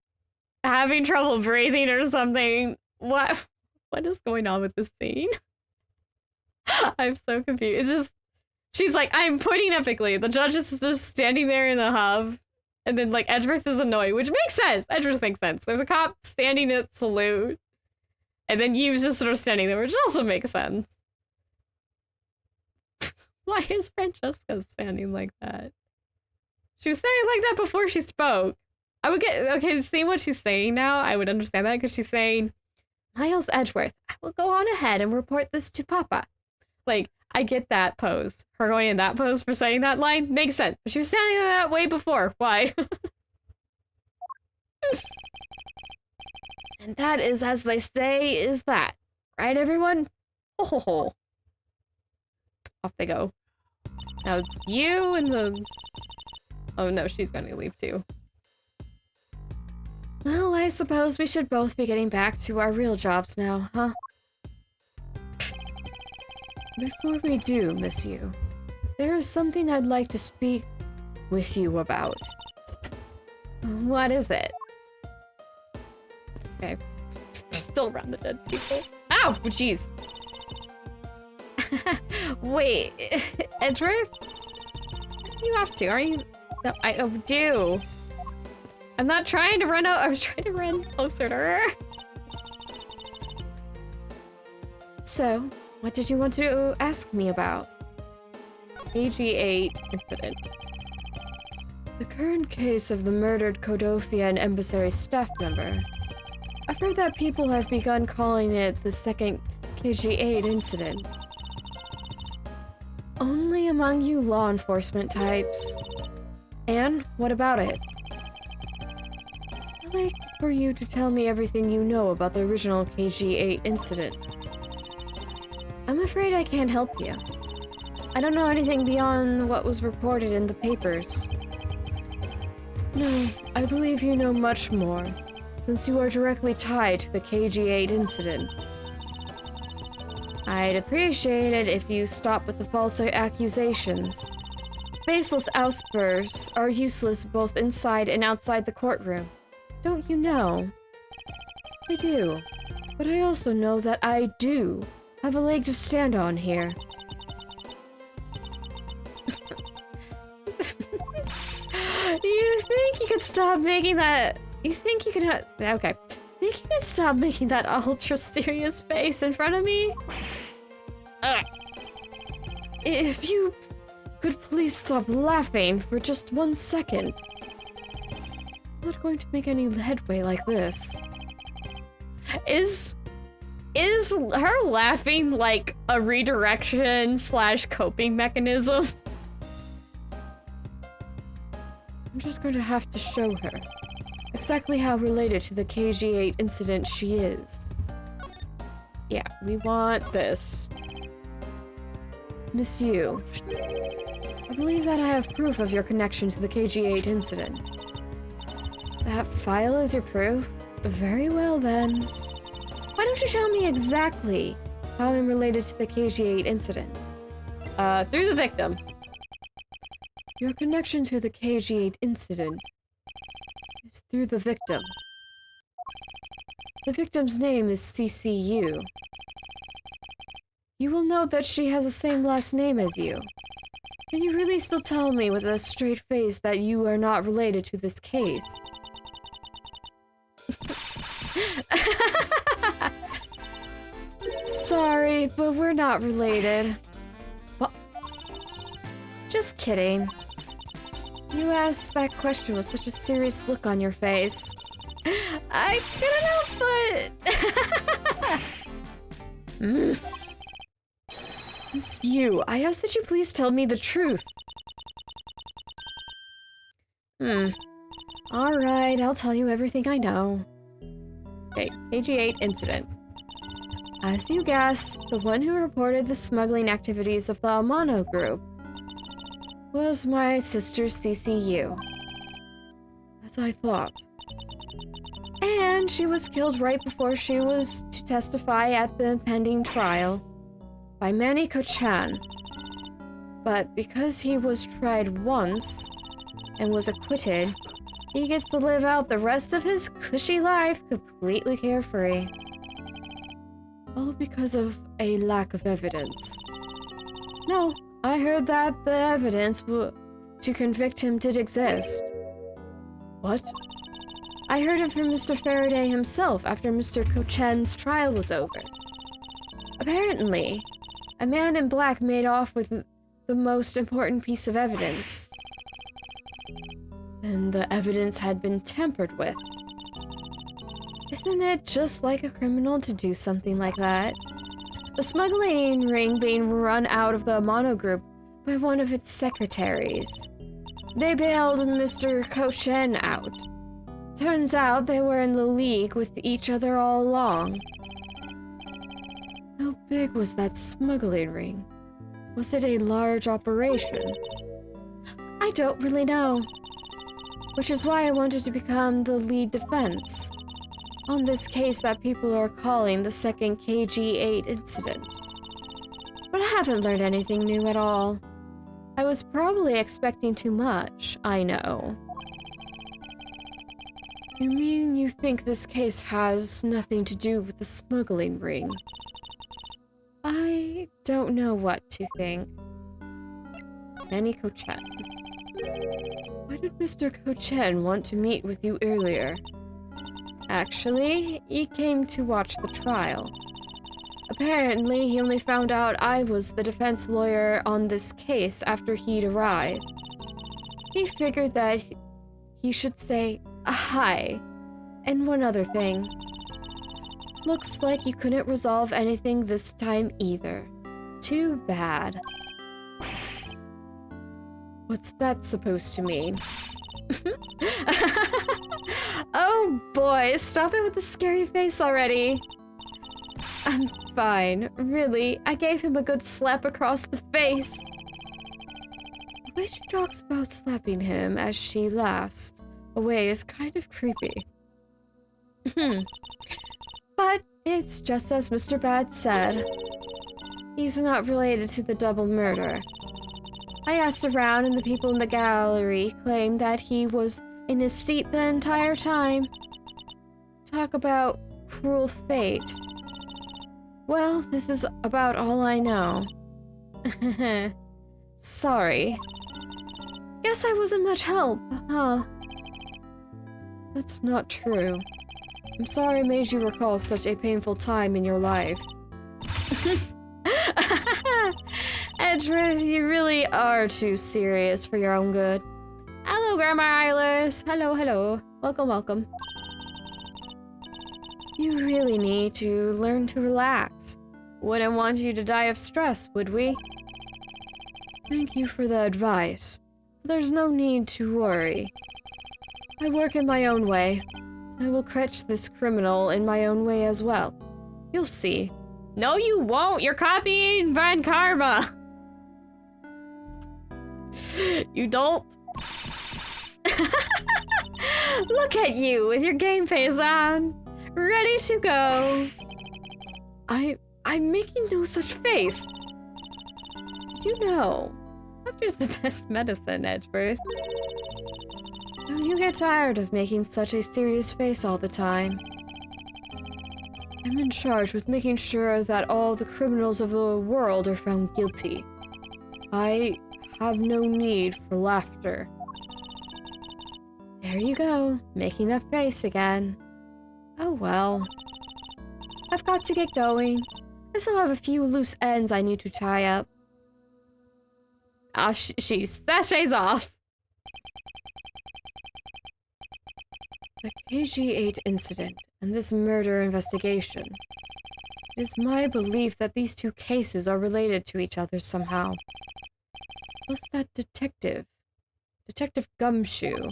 having trouble breathing or something. What is going on with this scene? I'm so confused. It's just, she's like, I'm pointing epically. The judge is just standing there in the hub. And then like Edgeworth is annoyed, which makes sense. Edgeworth makes sense. There's a cop standing at salute. And then you just sort of standing there, which also makes sense. Why is Francesca standing like that? She was standing like that before she spoke. I would get, okay, seeing what she's saying now, I would understand that because she's saying, Miles Edgeworth, I will go on ahead and report this to Papa. Like, I get that pose. Her going in that pose for saying that line makes sense. But she was standing that way before. Why? And that is, as they say, is that. Right, everyone? Oh. Off they go. Now it's you and the... Oh no, she's gonna leave too. Well, I suppose we should both be getting back to our real jobs now, huh? Before we do, Miss Yu, there is something I'd like to speak with you about. What is it? Okay. Still around the dead people. Ow! Jeez! Wait, Edgeworth? You have to, aren't you? No, I do. I'm not trying to run out. I was trying to run closer to her. So, what did you want to ask me about? KG8 incident. The current case of the murdered Kodofian embassy staff member. I've heard that people have begun calling it the second KG8 incident. Only among you law enforcement types. And what about it? I'd like for you to tell me everything you know about the original KG8 incident. I'm afraid I can't help you. I don't know anything beyond what was reported in the papers. No, I believe you know much more, since you are directly tied to the KG8 incident. I'd appreciate it if you stop with the false accusations. Baseless outbursts are useless both inside and outside the courtroom. Don't you know? I do. But I also know that I do have a leg to stand on here. You think you could stop making that... You think you could... Okay. Think you could stop making that ultra-serious face in front of me? If you could please stop laughing for just 1 second. I'm not going to make any headway like this. Is her laughing like a redirection / coping mechanism? I'm just going to have to show her exactly how related to the KG8 incident she is. Yeah, we want this. Miss Yu, I believe that I have proof of your connection to the KG8 incident. That file is your proof? Very well then. Why don't you tell me exactly how I'm related to the KG8 incident? Through the victim. Your connection to the KG8 incident is through the victim. The victim's name is CCU. You will note that she has the same last name as you. Can you really still tell me with a straight face that you are not related to this case? Sorry, but we're not related. What? Just kidding. You asked that question with such a serious look on your face. I couldn't help but... Miss Yu, I ask that you please tell me the truth. Alright, I'll tell you everything I know. Okay, KG8 incident. As you guessed, the one who reported the smuggling activities of the Amano group was my sister CCU. As I thought. And she was killed right before she was to testify at the pending trial by Manny Kochan. But because he was tried once and was acquitted, he gets to live out the rest of his cushy life completely carefree. All because of a lack of evidence. No, I heard that the evidence to convict him did exist. What? I heard it from Mr. Faraday himself after Mr. Kochan's trial was over. Apparently, a man in black made off with the most important piece of evidence. And the evidence had been tampered with. Isn't it just like a criminal to do something like that? The smuggling ring being run out of the Amano group by one of its secretaries. They bailed Mr. Kochan out. Turns out they were in the league with each other all along. How big was that smuggling ring? Was it a large operation? I don't really know. Which is why I wanted to become the lead defense on this case that people are calling the second KG8 incident. But I haven't learned anything new at all. I was probably expecting too much, I know. You mean you think this case has nothing to do with the smuggling ring? I don't know what to think. Manny Kochan. Why did Mr. Kochan want to meet with you earlier? Actually, he came to watch the trial. Apparently, he only found out I was the defense lawyer on this case after he'd arrived. He figured that he should say hi. And one other thing. Looks like you couldn't resolve anything this time either. Too bad. What's that supposed to mean? Oh boy, stop it with the scary face already. I'm fine, really. I gave him a good slap across the face. The way she talks about slapping him as she laughs away is kind of creepy. But it's just as Mr. Bad said. He's not related to the double murder. I asked around and the people in the gallery claimed that he was in his seat the entire time. Talk about cruel fate. Well, this is about all I know. Sorry. Guess I wasn't much help, huh? That's not true. I'm sorry I made you recall such a painful time in your life. Edgeworth, you really are too serious for your own good. Hello, Grandma Eilers. Hello, hello. Welcome, welcome. You really need to learn to relax. Wouldn't want you to die of stress, would we? Thank you for the advice. There's no need to worry. I work in my own way. I will catch this criminal in my own way as well. You'll see. No, you won't! You're copying Van Karma! You don't? Look at you with your game face on! Ready to go! I'm making no such face! Did you know? Laughter's the best medicine, Edgeworth. Don't you get tired of making such a serious face all the time? I'm in charge with making sure that all the criminals of the world are found guilty. I have no need for laughter. There you go, making that face again. Oh well. I've got to get going. I still have a few loose ends I need to tie up. Ah, she sachets off. The KG-8 incident and this murder investigation. It is my belief that these two cases are related to each other somehow. Plus that detective. Detective Gumshoe.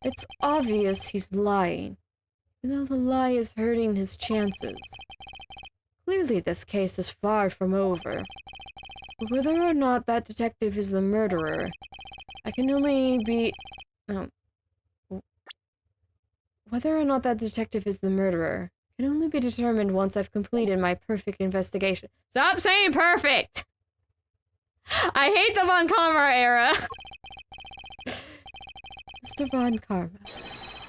It's obvious he's lying. You know, the lie is hurting his chances. Clearly this case is far from over. But whether or not that detective is the murderer, I can only be... Whether or not that detective is the murderer can only be determined once I've completed my perfect investigation. Stop saying perfect! I hate the Von Karma era! Mr. Von Karma,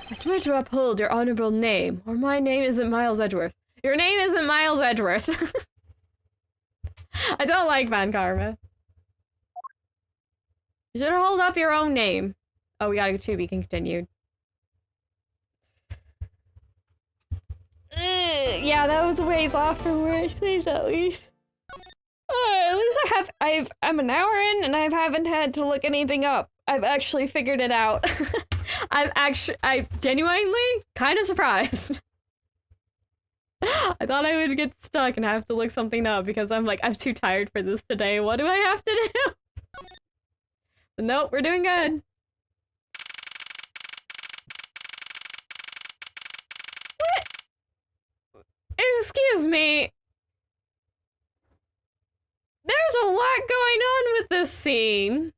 I swear to uphold your honorable name, or my name isn't Miles Edgeworth. Your name isn't Miles Edgeworth. I don't like Von Karma. You should hold up your own name. Oh, we gotta go to be continued. Yeah, that was a ways off from where I saved at least. At least I'm an hour in and I haven't had to look anything up. I've actually figured it out. I'm genuinely kind of surprised. I thought I would get stuck and have to look something up because I'm like, I'm too tired for this today. What do I have to do? But nope, we're doing good. Excuse me. There's a lot going on with this scene.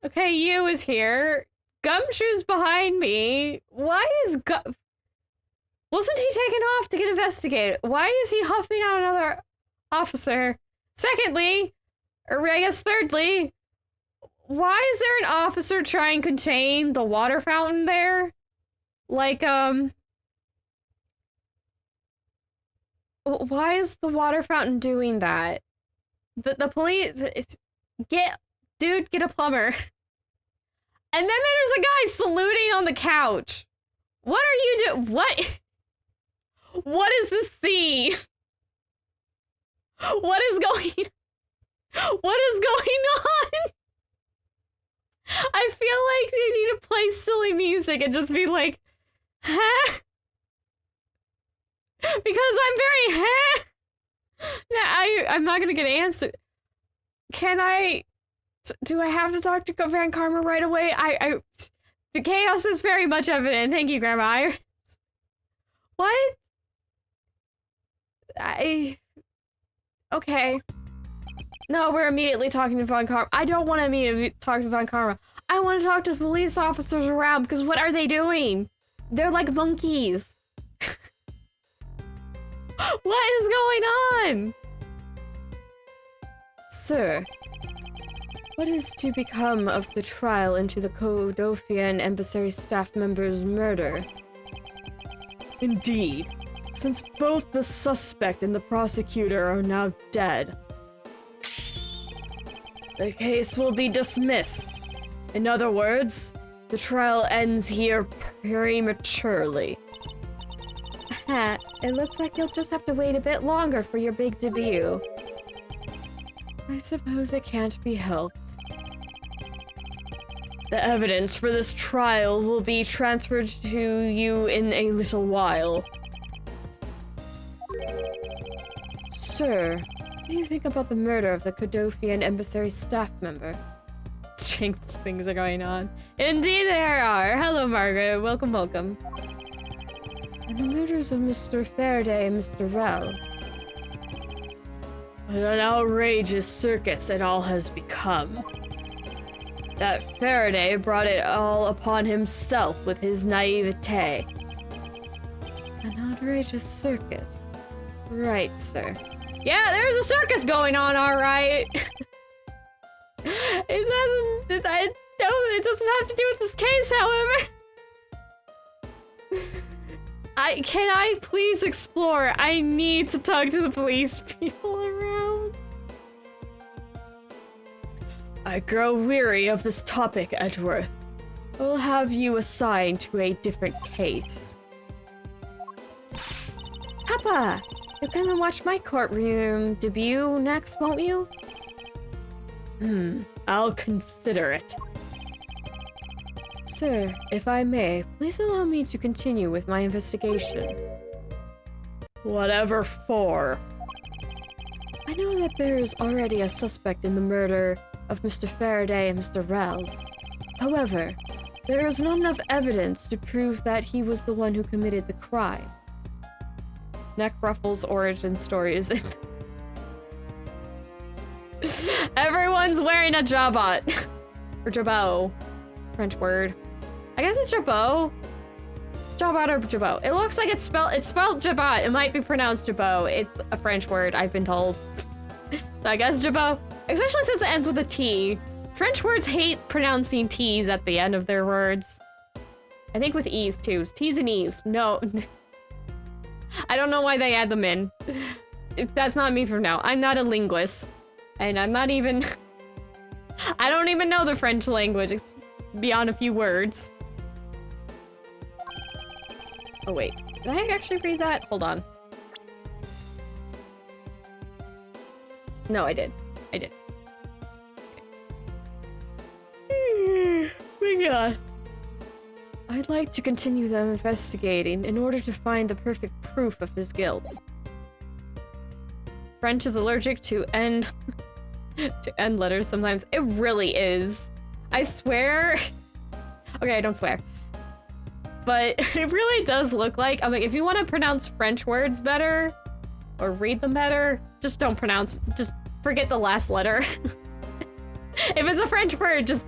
Okay, you is here. Gumshoe's behind me. Why is Wasn't he taken off to get investigated? Why is he huffing out another officer? Secondly, or I guess thirdly, why is there an officer trying to contain the water fountain there? Like, why is the water fountain doing that? The police, get a plumber. And then there's a guy saluting on the couch. What are you doing? What is this scene? What is going... What is going on? I feel like they need to play silly music and just be like, huh? Because I'm very huh? I'm not gonna get an answer. Can I... Do I have to talk to Van Karma right away? The chaos is very much evident. Thank you, Grandma. What? Okay. No, we're immediately talking to Von Karma. I don't want to immediately talk to Von Karma. I want to talk to police officers around, because what are they doing? They're like monkeys. What is going on? Sir, what is to become of the trial into the Kodofian embassy staff member's murder? Indeed, since both the suspect and the prosecutor are now dead, the case will be dismissed. In other words, the trial ends here prematurely. It looks like you'll just have to wait a bit longer for your big debut. I suppose it can't be helped. The evidence for this trial will be transferred to you in a little while. Sir, what do you think about the murder of the Kodofian embassy staff member? Strange things are going on. Indeed there are! Hello, Margaret. Welcome, welcome. And the murders of Mr. Faraday and Mr. Rell. What an outrageous circus it all has become. That Faraday brought it all upon himself with his naivete. An outrageous circus. Right, sir. Yeah, there's a circus going on, alright! It doesn't have to do with this case, however. Can I please explore? I need to talk to the police people around. I grow weary of this topic, Edgeworth. I will have you assigned to a different case. Papa! You'll come and watch my courtroom debut next, won't you? I'll consider it. Sir, if I may, please allow me to continue with my investigation. Whatever for? I know that there is already a suspect in the murder of Mr. Faraday and Mr. Rell. However, there is not enough evidence to prove that he was the one who committed the crime. Neckruffle's origin story is in... Everyone's wearing a jabot. Or jabot. French word. I guess it's jabot. Jabot or jabot. It looks like it's spelled jabot. It might be pronounced jabot. It's a French word, I've been told. So I guess jabot. Especially since it ends with a T. French words hate pronouncing T's at the end of their words. I think with E's too. T's and E's. No. I don't know why they add them in. That's not me from now. I'm not a linguist. And I'm not even... I don't even know the French language beyond a few words. Oh wait, did I actually read that? Hold on. No, I did. I did. Okay. My god. I'd like to continue them investigating in order to find the perfect proof of his guilt. French is allergic to end letters sometimes. It really is. I swear. Okay, I don't swear. But it really does look like, I'm like, if you want to pronounce French words better or read them better, just don't pronounce, just forget the last letter. If it's a French word, just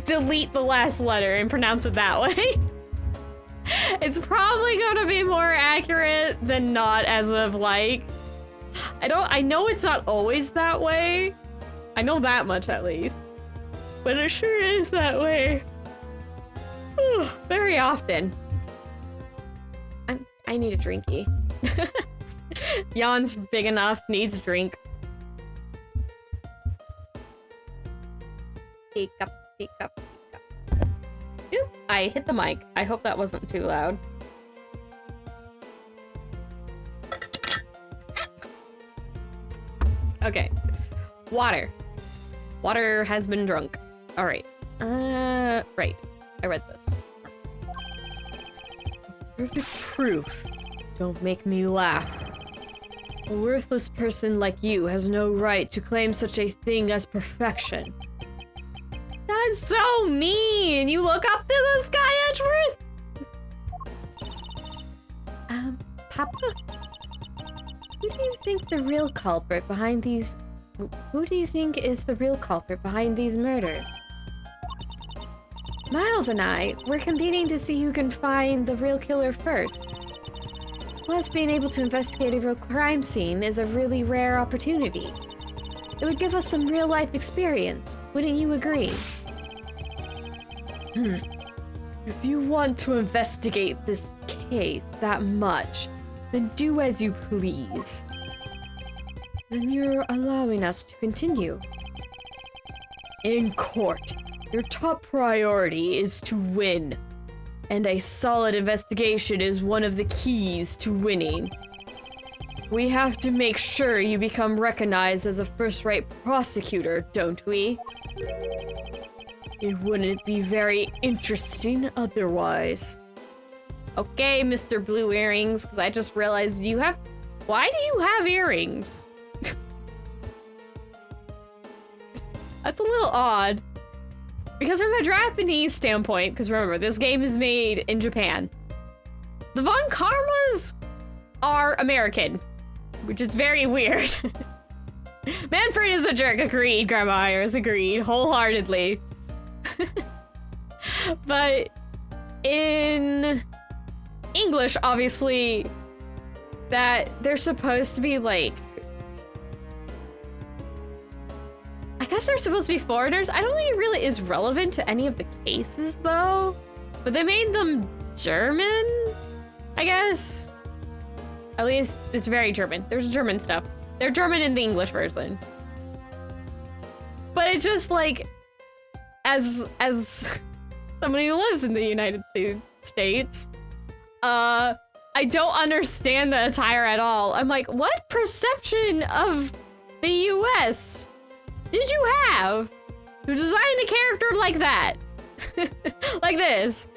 delete the last letter and pronounce it that way. It's probably gonna be more accurate than not as of like, I know it's not always that way. I know that much at least. But it sure is that way. Very often. I need a drinky. Yawn's big enough, needs a drink. Teacup, teacup, teacup. Oop, I hit the mic. I hope that wasn't too loud. Okay. Water. Water has been drunk. All right. Right. I read this. Perfect proof. Don't make me laugh. A worthless person like you has no right to claim such a thing as perfection. That's so mean! You look up to this guy, Edgeworth? Papa? Who do you think the real culprit behind these... Who do you think is the real culprit behind these murders? Miles and I, we're competing to see who can find the real killer first. Plus, being able to investigate a real crime scene is a really rare opportunity. It would give us some real-life experience, wouldn't you agree? If you want to investigate this case that much, then do as you please. Then you're allowing us to continue. In court, your top priority is to win. And a solid investigation is one of the keys to winning. We have to make sure you become recognized as a first-rate prosecutor, don't we? It wouldn't be very interesting otherwise. Okay, Mr. Blue Earrings, because I just realized you have... Why do you have earrings? That's a little odd. Because from a Japanese standpoint, because remember, this game is made in Japan, the Von Karmas are American, which is very weird. Manfred is a jerk, agreed, Grandma Iris, agreed, wholeheartedly. But in English, obviously, that they're supposed to be like... I guess they're supposed to be foreigners. I don't think it really is relevant to any of the cases, though. But they made them German, I guess. At least it's very German. There's German stuff. They're German in the English version. But it's just like, as somebody who lives in the United States, I don't understand the attire at all. I'm like, what perception of the US did you have to design a character like that? Like this.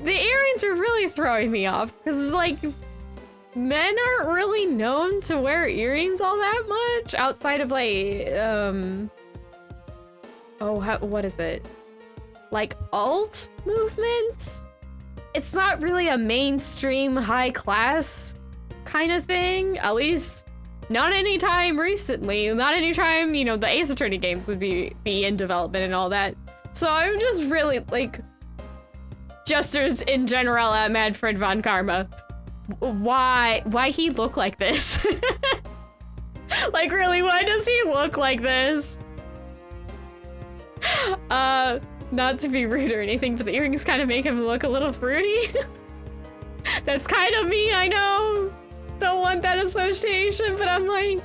The earrings are really throwing me off, because like, men aren't really known to wear earrings all that much outside of like, what is it? Like alt movements? It's not really a mainstream high class kind of thing, at least not anytime recently. Not anytime, you know, the Ace Attorney games would be in development and all that. So I'm just really like, jesters in general at Manfred von Karma. Why he look like this? Like really, why does he look like this? Not to be rude or anything, but the earrings kind of make him look a little fruity. That's kind of mean, I know. Don't want that association, but I'm like,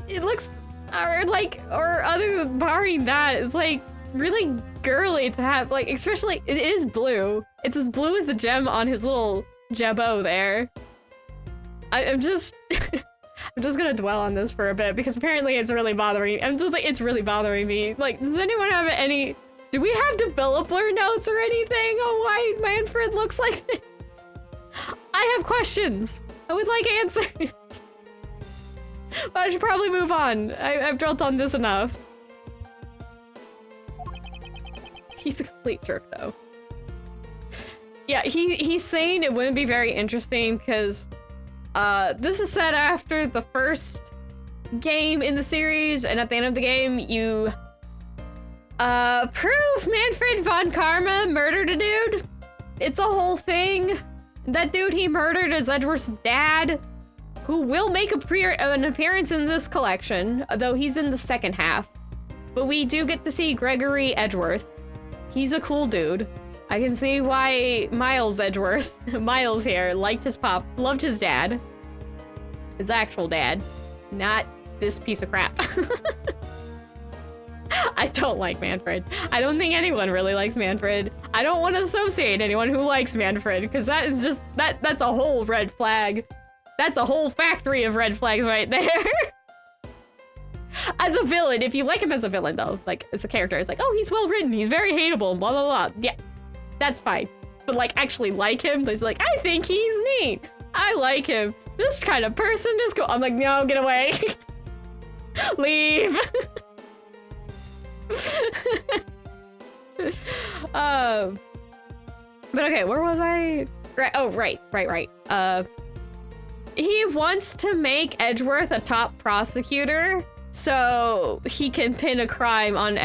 it looks, or other than barring that, it's like really girly to have, like, especially, it is blue. It's as blue as the gem on his little jabot there. I'm just, I'm just gonna dwell on this for a bit because apparently it's really bothering. I'm just like, it's really bothering me. Like, does anyone have any, do we have developer notes or anything on why Manfred looks like this? I have questions. I would like answers. But I should probably move on. I've dwelt on this enough. He's a complete jerk, though. Yeah, he's saying it wouldn't be very interesting because this is set after the first game in the series, and at the end of the game, you prove Manfred von Karma murdered a dude. It's a whole thing. That dude he murdered is Edgeworth's dad, who will make an appearance in this collection, though he's in the second half. But we do get to see Gregory Edgeworth. He's a cool dude. I can see why Miles Edgeworth, Miles here, liked his pop, loved his dad. His actual dad, not this piece of crap. I don't like Manfred. I don't think anyone really likes Manfred. I don't want to associate anyone who likes Manfred, because that is just, that's a whole red flag. That's a whole factory of red flags right there. As a villain, if you like him as a villain though, like as a character, it's like, oh, he's well written, he's very hateable, blah blah blah. Yeah, that's fine. But like actually like him, it's like, I think he's neat. I like him. This kind of person is cool. I'm like, no, get away. Leave. But okay, where was I? Right. Oh, right. He wants to make Edgeworth a top prosecutor so he can pin a crime on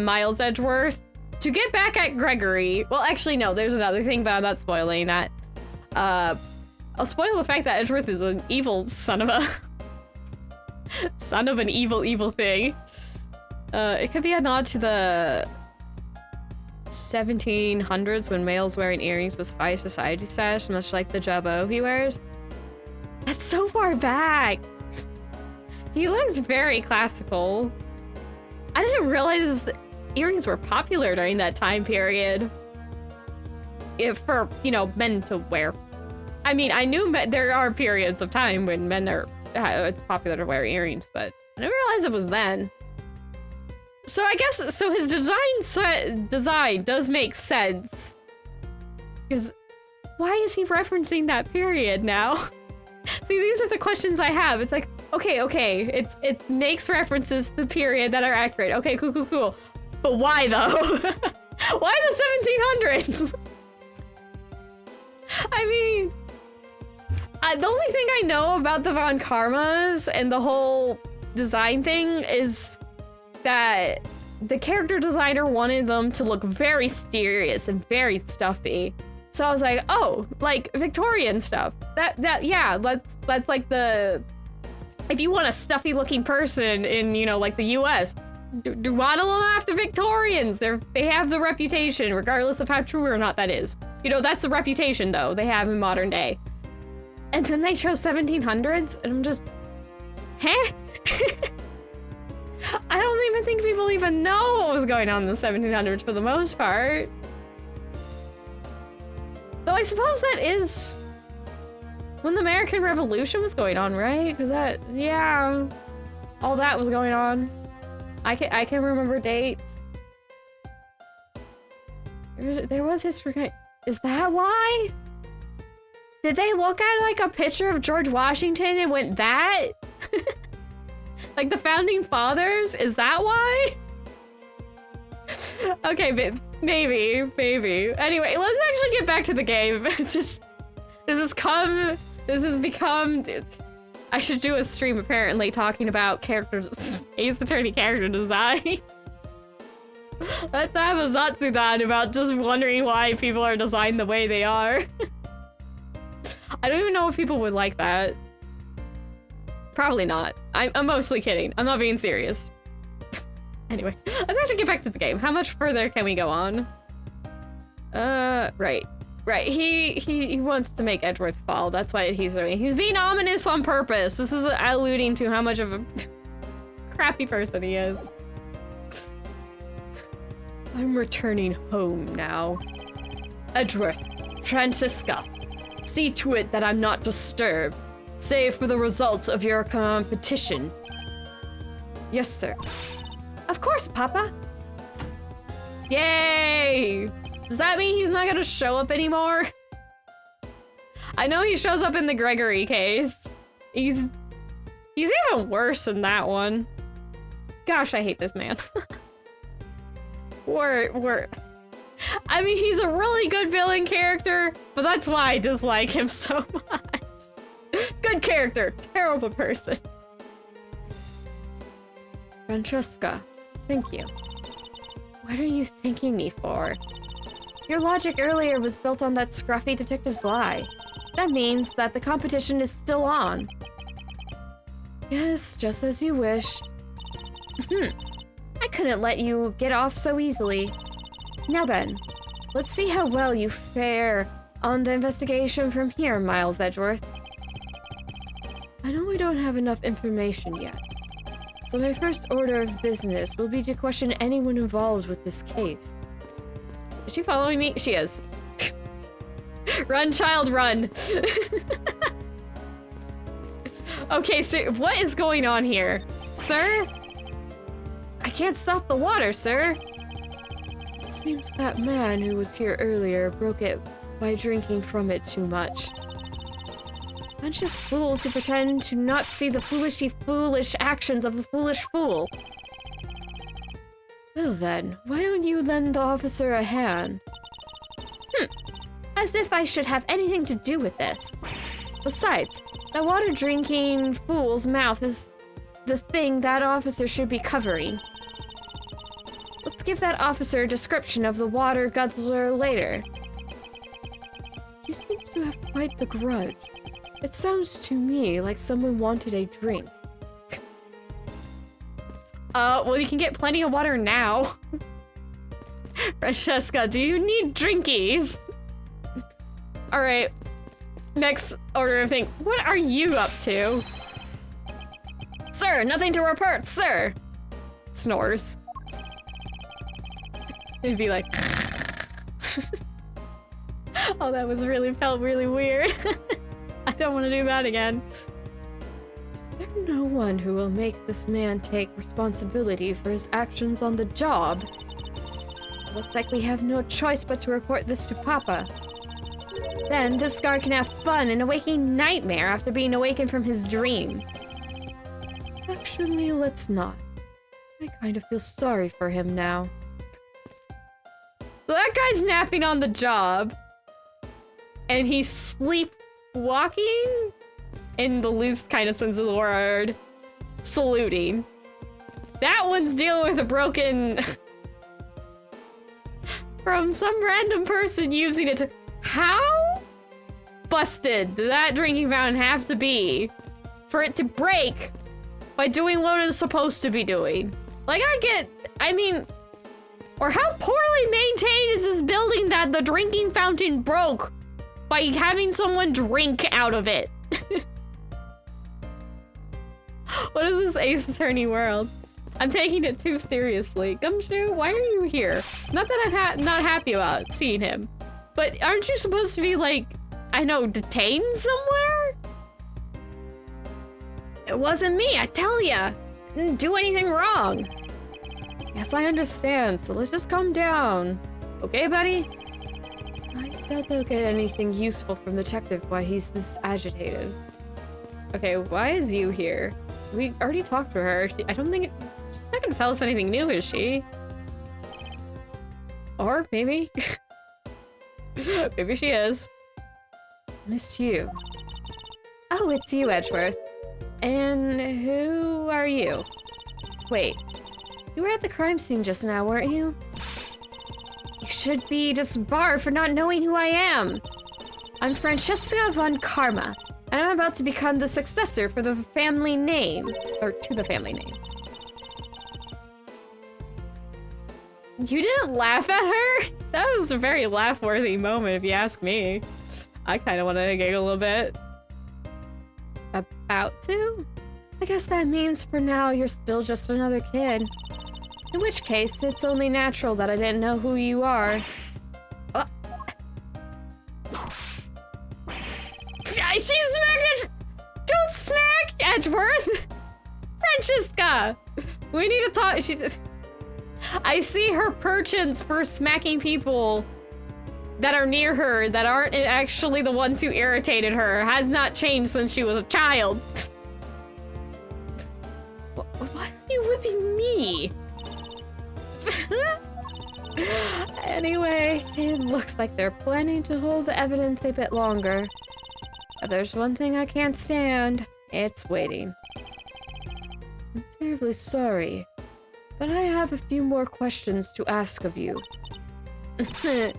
Miles Edgeworth to get back at Gregory. Well, actually, no, there's another thing, but I'm not spoiling that. I'll spoil the fact that Edgeworth is an evil son of an evil thing. It could be a nod to the 1700s when males wearing earrings was high society status, much like the jabot he wears. That's so far back. He looks very classical. I didn't realize that earrings were popular during that time period. For, you know, men to wear. I mean, I knew there are periods of time when men are, it's popular to wear earrings, but I didn't realize it was then. So I guess, so his design does make sense. Because why is he referencing that period now? See, these are the questions I have. It's like, okay, it makes references to the period that are accurate. Okay, cool. But why though? Why the 1700s? I mean, the only thing I know about the Von Karmas and the whole design thing is that the character designer wanted them to look very serious and very stuffy. So I was like, oh, like Victorian stuff. Yeah, that's like the, if you want a stuffy looking person in, you know, like the US, do model them after Victorians. They have the reputation, regardless of how true or not that is. You know, that's the reputation though they have in modern day. And then they chose 1700s, and I'm just, huh? I don't even think people even know what was going on in the 1700s for the most part. Though I suppose that is when the American Revolution was going on, right? Because that, yeah, all that was going on. I can remember dates. There was history. Is that why? Did they look at like a picture of George Washington and went that? Like the founding fathers? Is that why? Okay, maybe. Anyway, let's actually get back to the game. It's just, this has become, I should do a stream apparently talking about Ace Attorney character design. Let's have a Zatsudan about just wondering why people are designed the way they are. I don't even know if people would like that. Probably not. I'm mostly kidding. I'm not being serious. Anyway, let's actually get back to the game. How much further can we go on? Right. He wants to make Edgeworth fall. That's why he's being ominous on purpose. This is alluding to how much of a crappy person he is. I'm returning home now. Edgeworth, Francisca, see to it that I'm not disturbed, save for the results of your competition. Yes, sir. Of course, Papa. Yay! Does that mean he's not gonna show up anymore? I know he shows up in the Gregory case. He's even worse in that one. Gosh, I hate this man. I mean, he's a really good villain character, but that's why I dislike him so much. Good character, terrible person. Francesca, thank you. What are you thanking me for? Your logic earlier was built on that scruffy detective's lie. That means that the competition is still on. Yes, just as you wished. I couldn't let you get off so easily. Now then, let's see how well you fare on the investigation from here, Miles Edgeworth. I know I don't have enough information yet, so my first order of business will be to question anyone involved with this case. Is she following me? She is. Run, child, run. Okay, so what is going on here? Sir? I can't stop the water, sir. It seems that man who was here earlier broke it by drinking from it too much. Bunch of fools who pretend to not see the foolish actions of a foolish fool. Well then, why don't you lend the officer a hand? As if I should have anything to do with this. Besides, that water-drinking fool's mouth is the thing that officer should be covering. Let's give that officer a description of the water guzzler later. You seem to have quite the grudge. It sounds to me like someone wanted a drink. Well, you can get plenty of water now. Francesca, do you need drinkies? Alright. Next order of thing. What are you up to? Sir, nothing to report, sir! Snores. It'd be like... Oh, that was felt really weird. I don't want to do that again. Is there no one who will make this man take responsibility for his actions on the job? Looks like we have no choice but to report this to Papa. Then this guard can have fun in a waking nightmare after being awakened from his dream. Actually, let's not. I kind of feel sorry for him now. So that guy's napping on the job. And he's sleepwalking? In the loose kind of sense of the word. Saluting. That one's dealing with a broken... from some random person using it to... How busted did that drinking fountain have to be for it to break by doing what it's supposed to be doing? Like, I mean, or how poorly maintained is this building that the drinking fountain broke by having someone drink out of it? What is this Ace Attorney world? I'm taking it too seriously. Gumshoe, why are you here? Not that I'm not happy about seeing him. But aren't you supposed to be, like, I know, detained somewhere? It wasn't me, I tell ya! Didn't do anything wrong. Yes, I understand, so let's just calm down. Okay, buddy? I doubt they'll get anything useful from the detective why he's this agitated. Okay, why is you here? We already talked to her. I don't think she's not gonna tell us anything new, is she? Or maybe? Maybe she is. Miss you. Oh, it's you, Edgeworth. And who are you? Wait, you were at the crime scene just now, weren't you? You should be disbarred for not knowing who I am. I'm Francesca von Karma, and I'm about to become the successor for the family name. Or to the family name. You didn't laugh at her? That was a very laugh-worthy moment, if you ask me. I kind of want to giggle a little bit. About to? I guess that means for now you're still just another kid. In which case, it's only natural that I didn't know who you are. She smacked it! Don't smack, Edgeworth! Francesca! We need to talk. I see her penchant for smacking people that are near her that aren't actually the ones who irritated her has not changed since she was a child. Why are you whipping me? Anyway, it looks like they're planning to hold the evidence a bit longer. If there's one thing I can't stand, it's waiting. I'm terribly sorry, but I have a few more questions to ask of you. Look at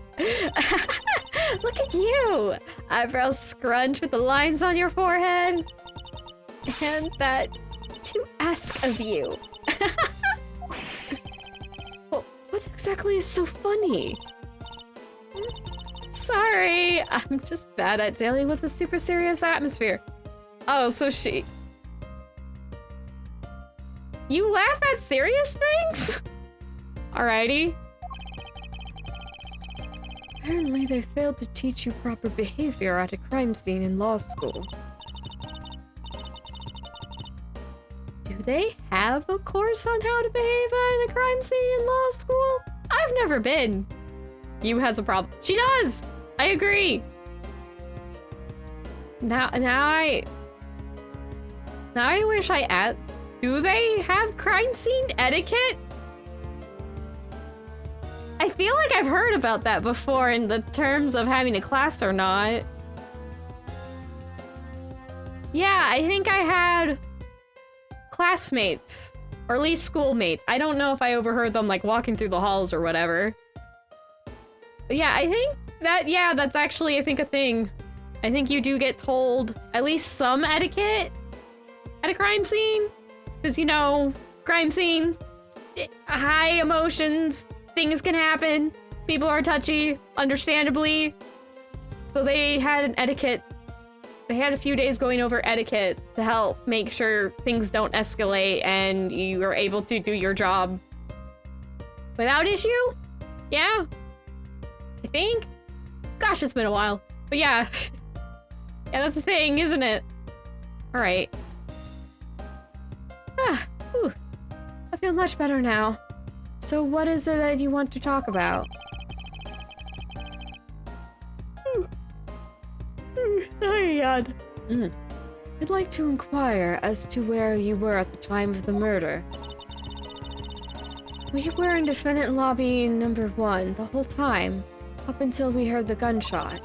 you! Eyebrows scrunched with the lines on your forehead. And that to ask of you. Well, what exactly is so funny? Sorry, I'm just bad at dealing with a super serious atmosphere. Oh, so she... You laugh at serious things? Alrighty. Apparently they failed to teach you proper behavior at a crime scene in law school. Do they have a course on how to behave in a crime scene in law school? I've never been. You has a problem. She does! I agree. Now I wish I asked. Do they have crime scene etiquette? I feel like I've heard about that before in the terms of having a class or not. Yeah, I think I had classmates, or at least schoolmates. I don't know if I overheard them like walking through the halls or whatever. But yeah, I think that, yeah, that's actually, I think, a thing. I think you do get told at least some etiquette at a crime scene. Because, you know, crime scene, high emotions, things can happen. People are touchy, understandably. So they had an etiquette. They had a few days going over etiquette to help make sure things don't escalate and you are able to do your job without issue? Yeah, I think. Gosh, it's been a while. But yeah. Yeah, that's the thing, isn't it? All right. Whew. I feel much better now. So what is it that you want to talk about? I'd like to inquire as to where you were at the time of the murder. We were in defendant lobby number 1 the whole time, up until we heard the gunshot.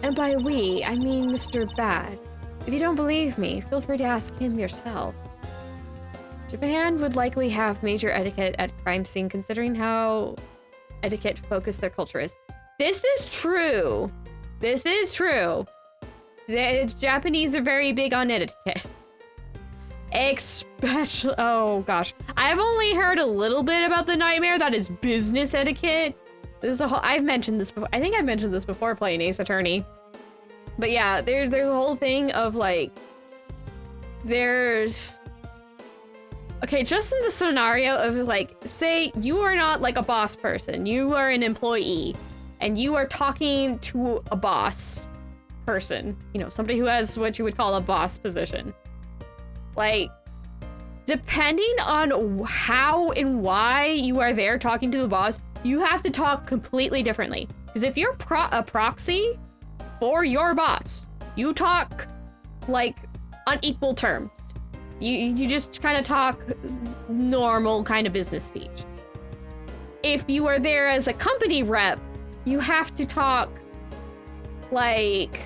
And by we, I mean Mr. Bad. If you don't believe me, feel free to ask him yourself. Japan would likely have major etiquette at crime scene considering how etiquette-focused their culture is. This is true. This is true. The Japanese are very big on etiquette. Especially, oh gosh. I've only heard a little bit about the nightmare that is business etiquette. There's a whole, I've mentioned this before. I think I've mentioned this before playing Ace Attorney. But yeah, there's a whole thing of like, okay, just in the scenario of like, say you are not like a boss person, you are an employee, and you are talking to a boss person, you know, somebody who has what you would call a boss position. Like, depending on how and why you are there talking to the boss, you have to talk completely differently. Because if you're a proxy for your boss, you talk like on equal terms. You just kind of talk normal kind of business speech. If you are there as a company rep, you have to talk like,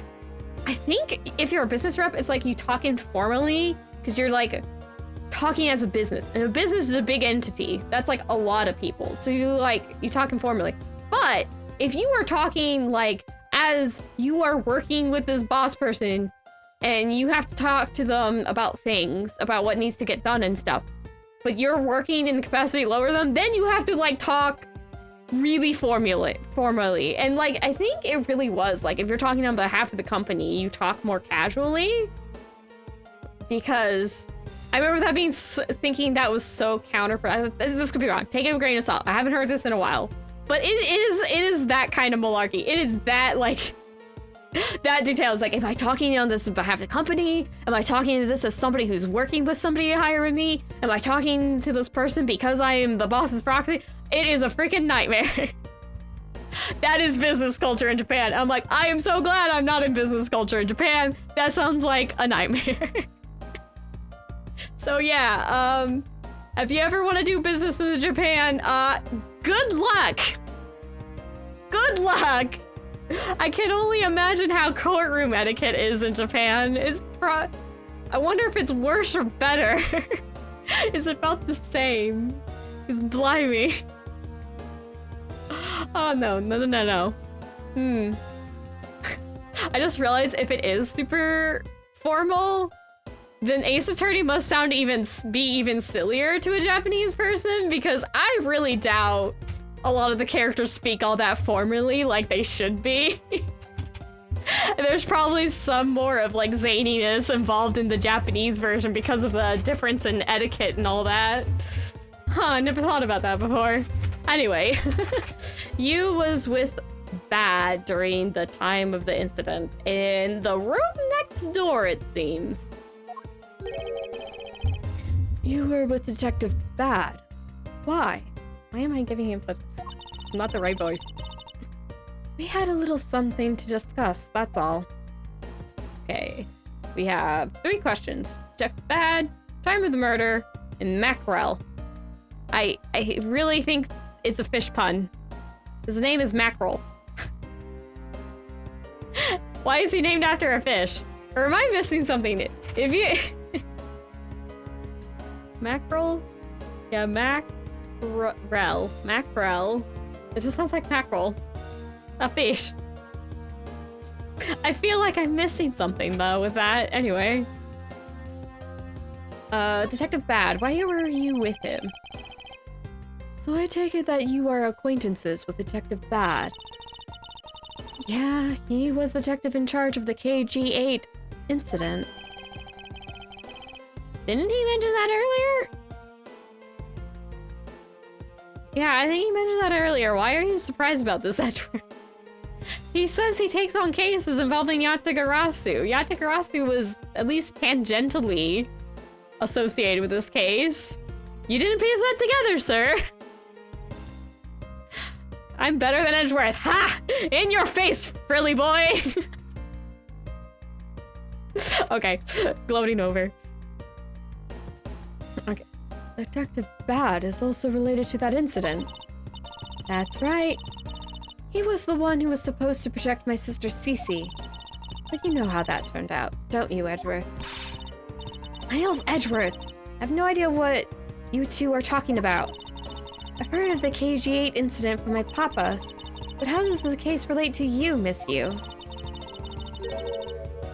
I think if you're a business rep, it's like you talk informally because you're like talking as a business. And a business is a big entity. That's like a lot of people. So you talk informally. But if you are talking like as you are working with this boss person and you have to talk to them about things, about what needs to get done and stuff, but you're working in capacity lower them, then you have to like talk really formally. And like, I think it really was like, if you're talking on behalf of the company, you talk more casually. Because I remember that being thinking that was so counterproductive. This could be wrong. Take it with a grain of salt. I haven't heard this in a while. But it is that kind of malarkey. It is that like, that detail is like, am I talking on this on behalf of the company? Am I talking to this as somebody who's working with somebody higher than me? Am I talking to this person because I am the boss's proxy? It is a freaking nightmare. That is business culture in Japan. I'm like, I am so glad I'm not in business culture in Japan. That sounds like a nightmare. So yeah, if you ever want to do business with Japan, good luck. Good luck. I can only imagine how courtroom etiquette is in Japan. I wonder if it's worse or better. Is it about the same? Because blimey. Oh no. I just realized if it is super formal, then Ace Attorney must be even sillier to a Japanese person, because I really doubt a lot of the characters speak all that formally like they should be. There's probably some more of like zaniness involved in the Japanese version because of the difference in etiquette and all that. Huh, I never thought about that before. Anyway, you was with Bad during the time of the incident in the room next door, it seems. You were with Detective Bad. Why? Why am I giving him such... Not the right voice. We had a little something to discuss, that's all. Okay. We have 3 questions. Detective Bad, time of the murder, and mackerel. I really think it's a fish pun. His name is Mackerel. Why is he named after a fish? Or am I missing something? If you... Mackerel? Yeah, mackerel. Mackerel. It just sounds like mackerel. A fish. I feel like I'm missing something, though, with that. Anyway. Detective Bad, why were you with him? So I take it that you are acquaintances with Detective Bad. Yeah, he was the detective in charge of the KG8 incident. Didn't he mention that earlier? Yeah, I think he mentioned that earlier. Why are you surprised about this, Edgeworth? He says he takes on cases involving Yatagarasu. Yatagarasu was at least tangentially associated with this case. You didn't piece that together, sir. I'm better than Edgeworth. Ha! In your face, frilly boy! Okay, gloating over. Okay. Detective Bad is also related to that incident. That's right. He was the one who was supposed to protect my sister Cece. But you know how that turned out, don't you, Edgeworth? Miles Edgeworth! I have no idea what you two are talking about. I've heard of the KG8 incident from my papa, but how does the case relate to you, Miss Yu?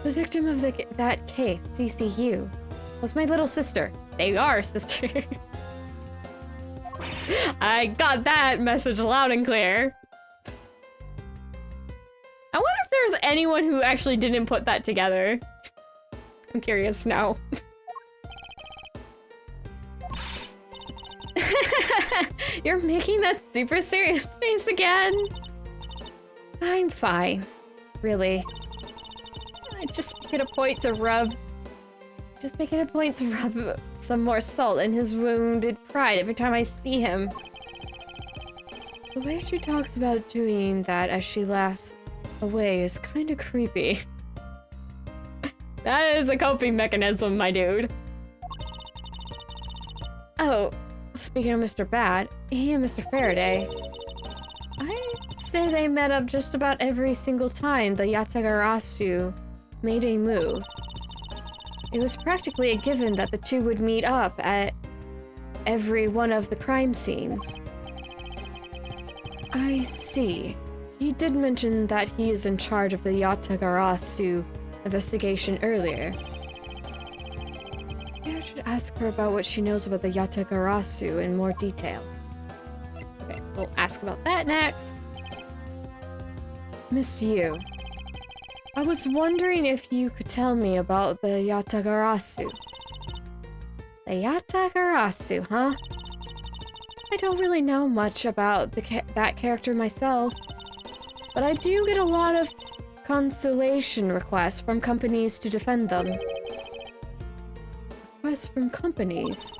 The victim of that case, CCU, was my little sister. They are sister. I got that message loud and clear. I wonder if there's anyone who actually didn't put that together. I'm curious now. You're making that super serious face again. I'm fine. Really. I just making a point to rub some more salt in his wounded pride every time I see him. The way she talks about doing that as she laughs away is kinda creepy. That is a coping mechanism, my dude. Oh, speaking of Mr. Bad, he and Mr. Faraday, I'd say they met up just about every single time the Yatagarasu made a move. It was practically a given that the two would meet up at every one of the crime scenes. I see. He did mention that he is in charge of the Yatagarasu investigation earlier. Maybe I should ask her about what she knows about the Yatagarasu in more detail. Okay, we'll ask about that next. Miss Yu, I was wondering if you could tell me about the Yatagarasu. The Yatagarasu, huh? I don't really know much about that character myself, but I do get a lot of consolation requests from companies to defend them. Requests from companies?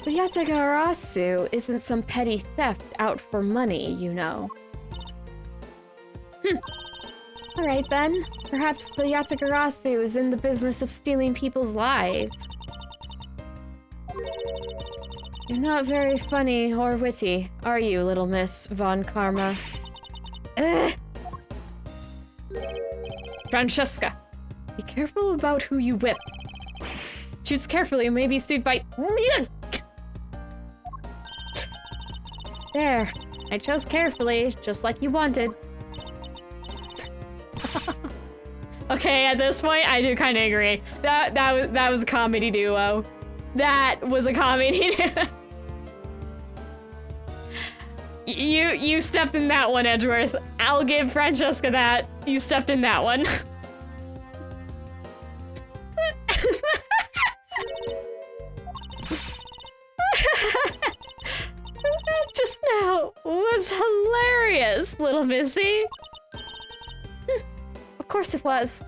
The Yatagarasu isn't some petty theft out for money, you know. Alright then. Perhaps the Yatagarasu is in the business of stealing people's lives. You're not very funny or witty, are you, little Miss Von Karma? Ugh. Francesca, be careful about who you whip. Choose carefully, you may be sued by... There, I chose carefully, just like you wanted. Okay, at this point, I do kind of agree. That was a comedy duo. That was a comedy duo. You stepped in that one, Edgeworth. I'll give Francesca that. You stepped in that one. That just now was hilarious, little missy. Of course it was.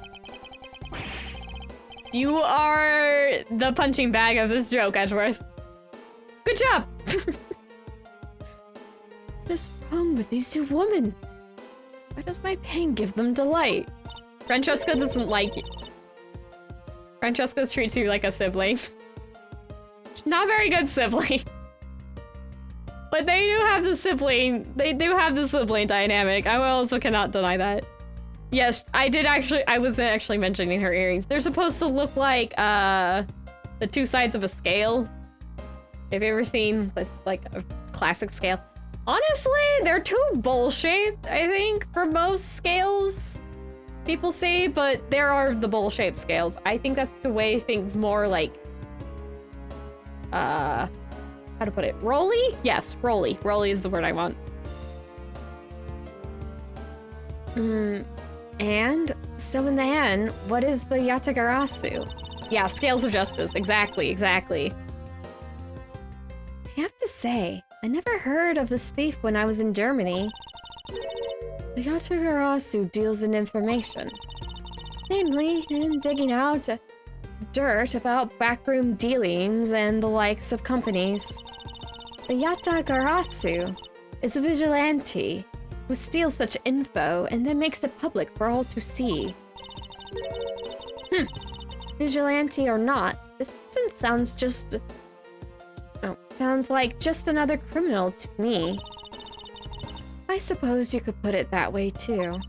You are the punching bag of this joke, Edgeworth. Good job! What is wrong with these two women? Why does my pain give them delight? Francesco doesn't like you. Francesco treats you like a sibling. Not very good sibling. But they do have the sibling. They do have the sibling dynamic. I also cannot deny that. Yes, I was actually mentioning her earrings. They're supposed to look like the two sides of a scale. Have you ever seen like a classic scale? Honestly, they're too bowl-shaped, I think, for most scales people say, but there are the bowl-shaped scales. I think that's the way things more like how to put it? Rolly? Yes, rolly. Rolly is the word I want. And so in the end, what is the Yatagarasu? Yeah, scales of justice. Exactly. I have to say, I never heard of this thief when I was in Germany. The Yatagarasu deals in information. Namely, in digging out dirt about backroom dealings and the likes of companies. The Yatagarasu is a vigilante who steals such info and then makes it public for all to see. Vigilante or not, this person sounds like just another criminal to me. I suppose you could put it that way too.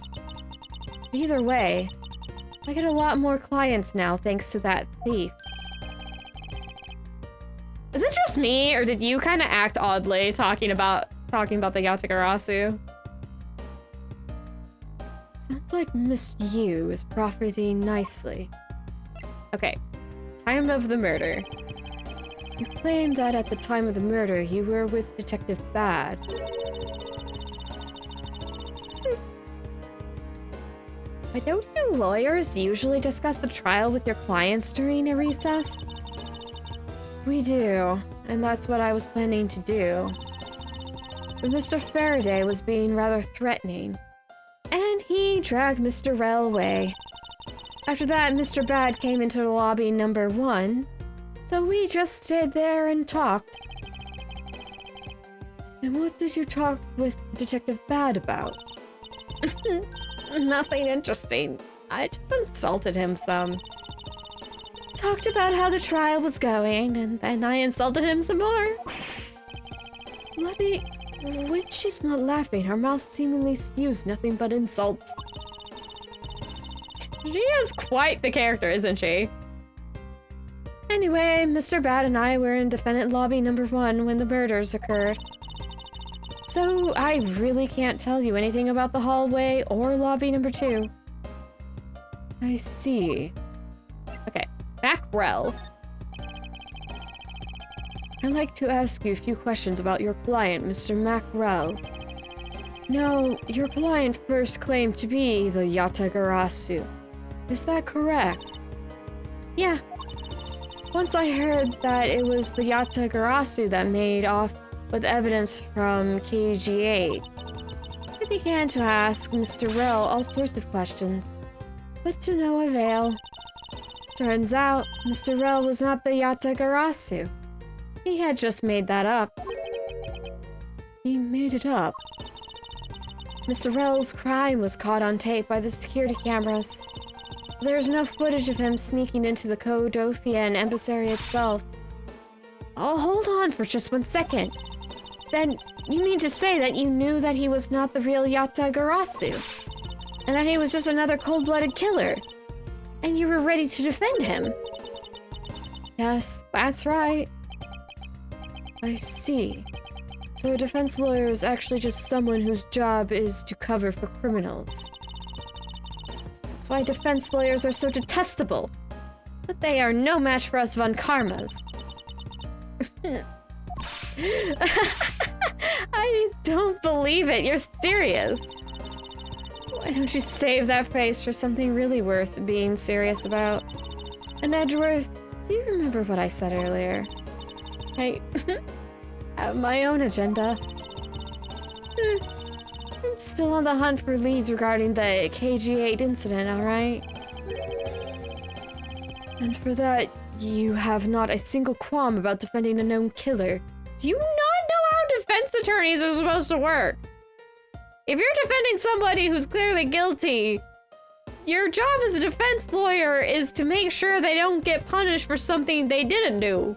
Either way, I get a lot more clients now thanks to that thief. Is it just me, or did you kind of act oddly talking about the Yatagarasu? Sounds like Miss Yu is profiting nicely. Okay, time of the murder. You claim that at the time of the murder you were with Detective Bad. Why don't you lawyers usually discuss the trial with your clients during a recess? We do, and that's what I was planning to do. But Mr. Faraday was being rather threatening, and he dragged Mr. Rell away. After that, Mr. Bad came into the lobby number 1, so we just stayed there and talked. And what did you talk with Detective Bad about? Nothing interesting. I just insulted him some. Talked about how the trial was going, and then I insulted him some more. Libby, when she's not laughing, her mouth seemingly spews nothing but insults. She is quite the character, isn't she? Anyway, Mr. Bad and I were in defendant lobby number 1 when the murders occurred. So I really can't tell you anything about the hallway or lobby number 2. I see. Okay, back Rel. I'd like to ask you a few questions about your client, Mr. Macrel. Now, your client first claimed to be the Yatagarasu. Is that correct? Yeah. Once I heard that it was the Yatagarasu that made off with evidence from KG8, I began to ask Mr. Rell all sorts of questions, but to no avail. Turns out, Mr. Rell was not the Yatagarasu. He had just made that up. He made it up. Mr. Rell's crime was caught on tape by the security cameras. There's no footage of him sneaking into the Kodofian embassy itself. Oh, hold on for just 1 second. Then, you mean to say that you knew that he was not the real Yatagarasu? And that he was just another cold-blooded killer? And you were ready to defend him? Yes, that's right. I see. So a defense lawyer is actually just someone whose job is to cover for criminals. That's why defense lawyers are so detestable. But they are no match for us Von Karmas. I don't believe it. You're serious. Why don't you save that face for something really worth being serious about? And Edgeworth, do you remember what I said earlier? I have my own agenda. I'm still on the hunt for leads regarding the KG8 incident, alright? And for that, you have not a single qualm about defending a known killer. Do you not know how defense attorneys are supposed to work? If you're defending somebody who's clearly guilty, your job as a defense lawyer is to make sure they don't get punished for something they didn't do.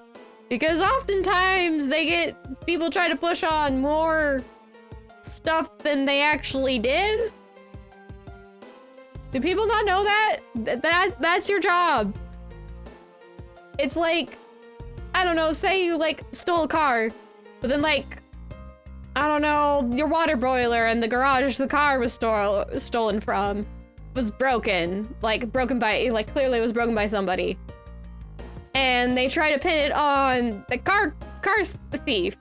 Because oftentimes people try to push on more stuff than they actually did. Do people not know that? That's your job. It's like, I don't know, say you like stole a car, but then like, I don't know, your water boiler in the garage the car was stolen from was broken. Like clearly was broken by somebody. And they try to pin it on the car's thief.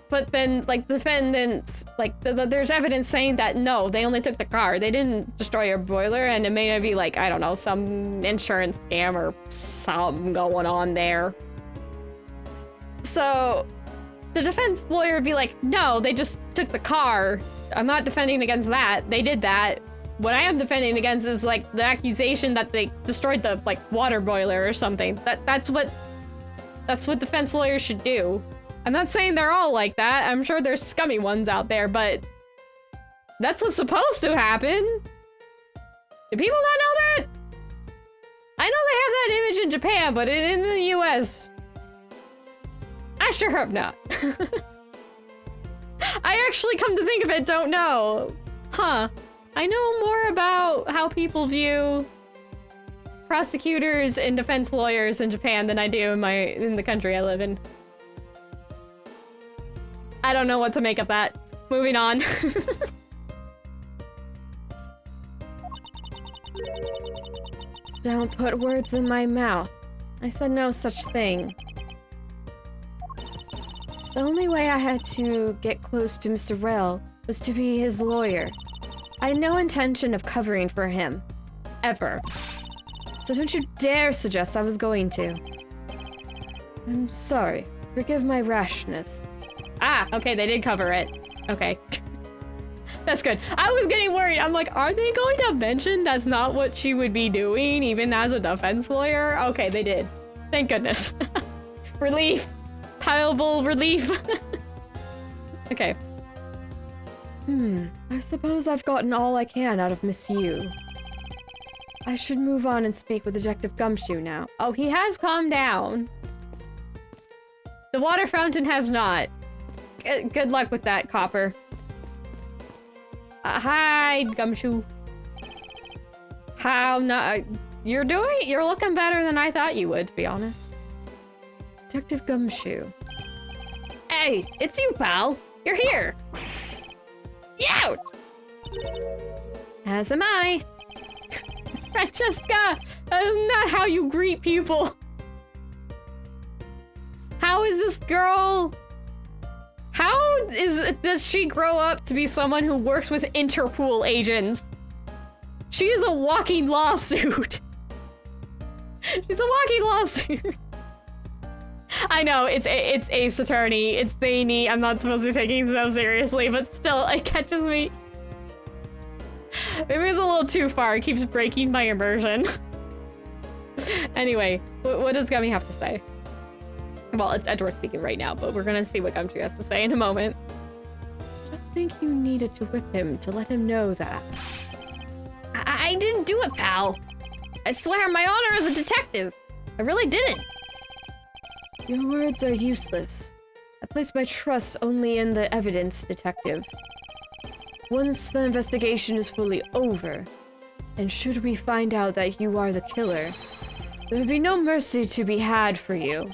But then, like, the defendants, like, there's evidence saying that, no, they only took the car. They didn't destroy your boiler, and it may be, like, I don't know, some insurance scam or something going on there. So, the defense lawyer would be like, no, they just took the car. I'm not defending against that. They did that. What I am defending against is, like, the accusation that they destroyed the, like, water boiler or something. That's what defense lawyers should do. I'm not saying they're all like that. I'm sure there's scummy ones out there, but that's what's supposed to happen. Do people not know that? I know they have that image in Japan, but in the US, I sure hope not. I actually, come to think of it, don't know. Huh. I know more about how people view prosecutors and defense lawyers in Japan than I do in the country I live in. I don't know what to make of that. Moving on. Don't put words in my mouth. I said no such thing. The only way I had to get close to Mr. Rell was to be his lawyer. I had no intention of covering for him. Ever. So don't you dare suggest I was going to. I'm sorry. Forgive my rashness. Ah, okay, they did cover it. Okay. That's good. I was getting worried. I'm like, are they going to mention that's not what she would be doing, even as a defense lawyer? Okay, they did. Thank goodness. Relief. Palpable relief. Okay. I suppose I've gotten all I can out of Miss Yu. I should move on and speak with Detective Gumshoe now. Oh, he has calmed down. The water fountain has not. Good luck with that, Copper. Hi, Gumshoe. How not? You're looking better than I thought you would, to be honest. Detective Gumshoe. Hey, it's you, pal. You're here. Youch! As am I. Francesca, that is not how you greet people. How is this girl? Does she grow up to be someone who works with Interpol agents? She is a walking lawsuit. She's a walking lawsuit. I know, it's Ace Attorney, it's zany, I'm not supposed to be taking it so seriously, but still, it catches me. Maybe it's a little too far, it keeps breaking my immersion. Anyway, what does Gummy have to say? Well, it's Edgeworth speaking right now, but we're gonna see what Gumshoe has to say in a moment. I don't think you needed to whip him to let him know that. I didn't do it, pal. I swear on my honor as a detective. I really didn't. Your words are useless. I place my trust only in the evidence, detective. Once the investigation is fully over, and should we find out that you are the killer, there will be no mercy to be had for you.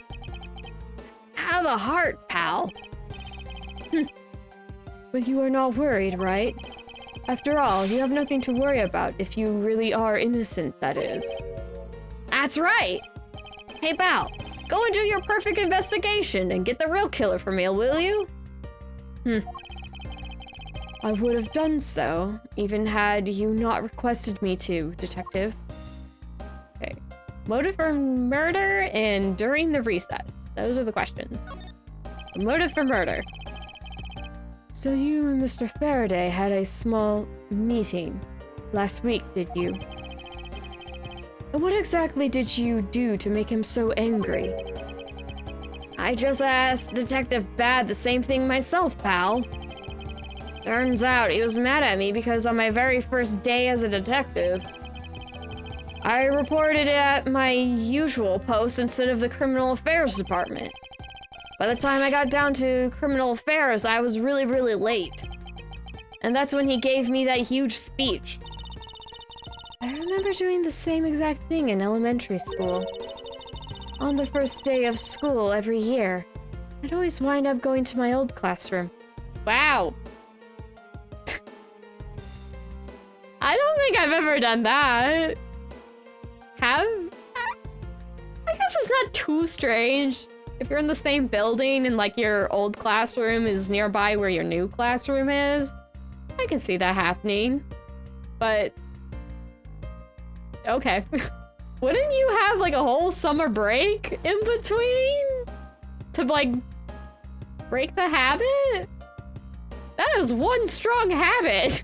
Have a heart, pal. But you are not worried, right? After all, you have nothing to worry about if you really are innocent, that is. That's right! Hey, pal, go and do your perfect investigation and get the real killer for me, will you? I would have done so, even had you not requested me to, detective. Okay. Motive for murder and during the recess. Those are the questions. Motive for murder. So you and Mr. Faraday had a small meeting last week, did you? And what exactly did you do to make him so angry? I just asked Detective Bad the same thing myself, pal. Turns out he was mad at me because on my very first day as a detective, I reported it at my usual post instead of the Criminal Affairs Department. By the time I got down to Criminal Affairs, I was really late. And that's when he gave me that huge speech. I remember doing the same exact thing in elementary school. On the first day of school every year, I'd always wind up going to my old classroom. Wow! I don't think I've ever done that. I guess it's not too strange. If you're in the same building and like your old classroom is nearby where your new classroom is, I can see that happening. But okay. Wouldn't you have like a whole summer break in between to like break the habit? That is one strong habit.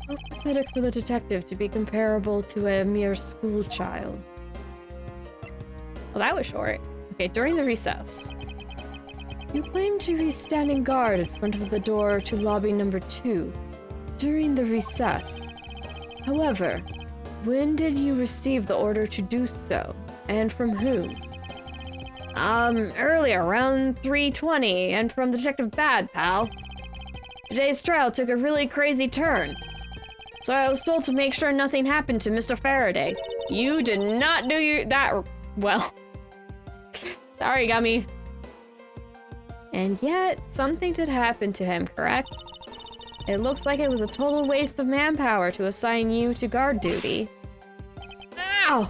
How pathetic for the detective to be comparable to a mere school child. Well, that was short. Okay, during the recess. You claim to be standing guard in front of the door to lobby number 2 during the recess. However, when did you receive the order to do so, and from whom? Earlier, around 3:20, and from Detective Bad, pal. Today's trial took a really crazy turn, so I was told to make sure nothing happened to Mr. Faraday. You did not do that well. Sorry, Gummy. And yet, something did happen to him, correct? It looks like it was a total waste of manpower to assign you to guard duty. Ow!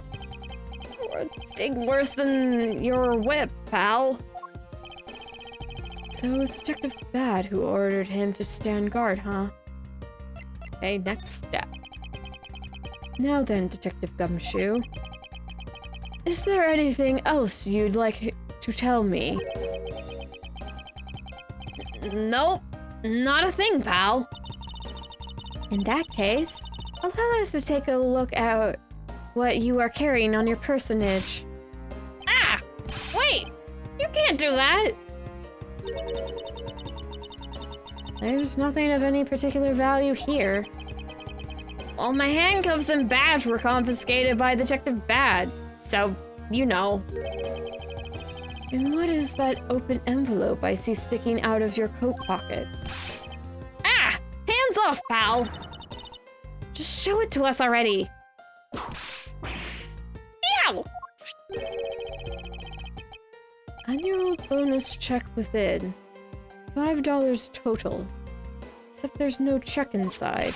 It sting worse than your whip, pal. So it's Detective Bad who ordered him to stand guard, huh? Okay, next step. Now then, Detective Gumshoe. Is there anything else you'd like to tell me? Nope. Not a thing, pal. In that case, allow us to take a look at what you are carrying on your personage. Ah! Wait! You can't do that! There's nothing of any particular value here. Well, my handcuffs and badge were confiscated by Detective Bad, so, you know. And what is that open envelope I see sticking out of your coat pocket? Ah! Hands off, pal! Just show it to us already. Ow! Annual bonus check within. $5 total. Except there's no check inside.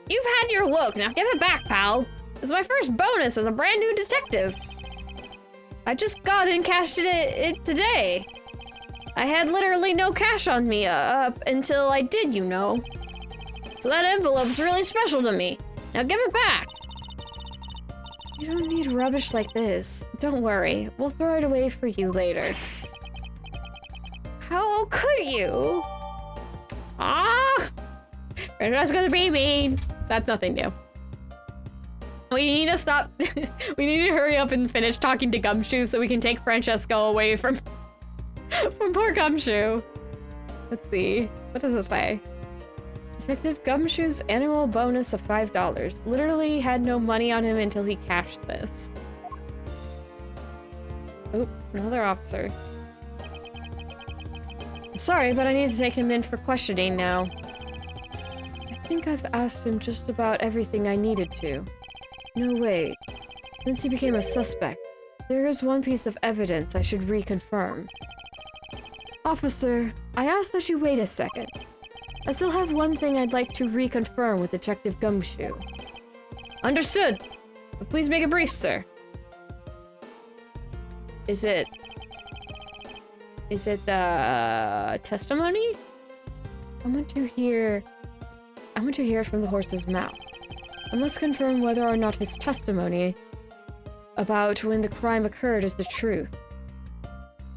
You've had your look, now give it back, pal. It's my first bonus as a brand new detective. I just got and cashed it today. I had literally no cash on me up until I did, you know. So that envelope's really special to me. Now give it back. You don't need rubbish like this. Don't worry, we'll throw it away for you later. How could you? Ah! We're just gonna be mean. That's nothing new. We need to stop. We need to hurry up and finish talking to Gumshoe so we can take Francesco away from poor Gumshoe. Let's see. What does it say? Detective Gumshoe's annual bonus of $5. Literally had no money on him until he cashed this. Oh, another officer. I'm sorry, but I need to take him in for questioning now. I think I've asked him just about everything I needed to. No, wait. Since he became a suspect, there is one piece of evidence I should reconfirm. Officer, I ask that you wait a second. I still have one thing I'd like to reconfirm with Detective Gumshoe. Understood! But please make it brief, sir. Is it testimony? I want to hear it from the horse's mouth. I must confirm whether or not his testimony about when the crime occurred is the truth.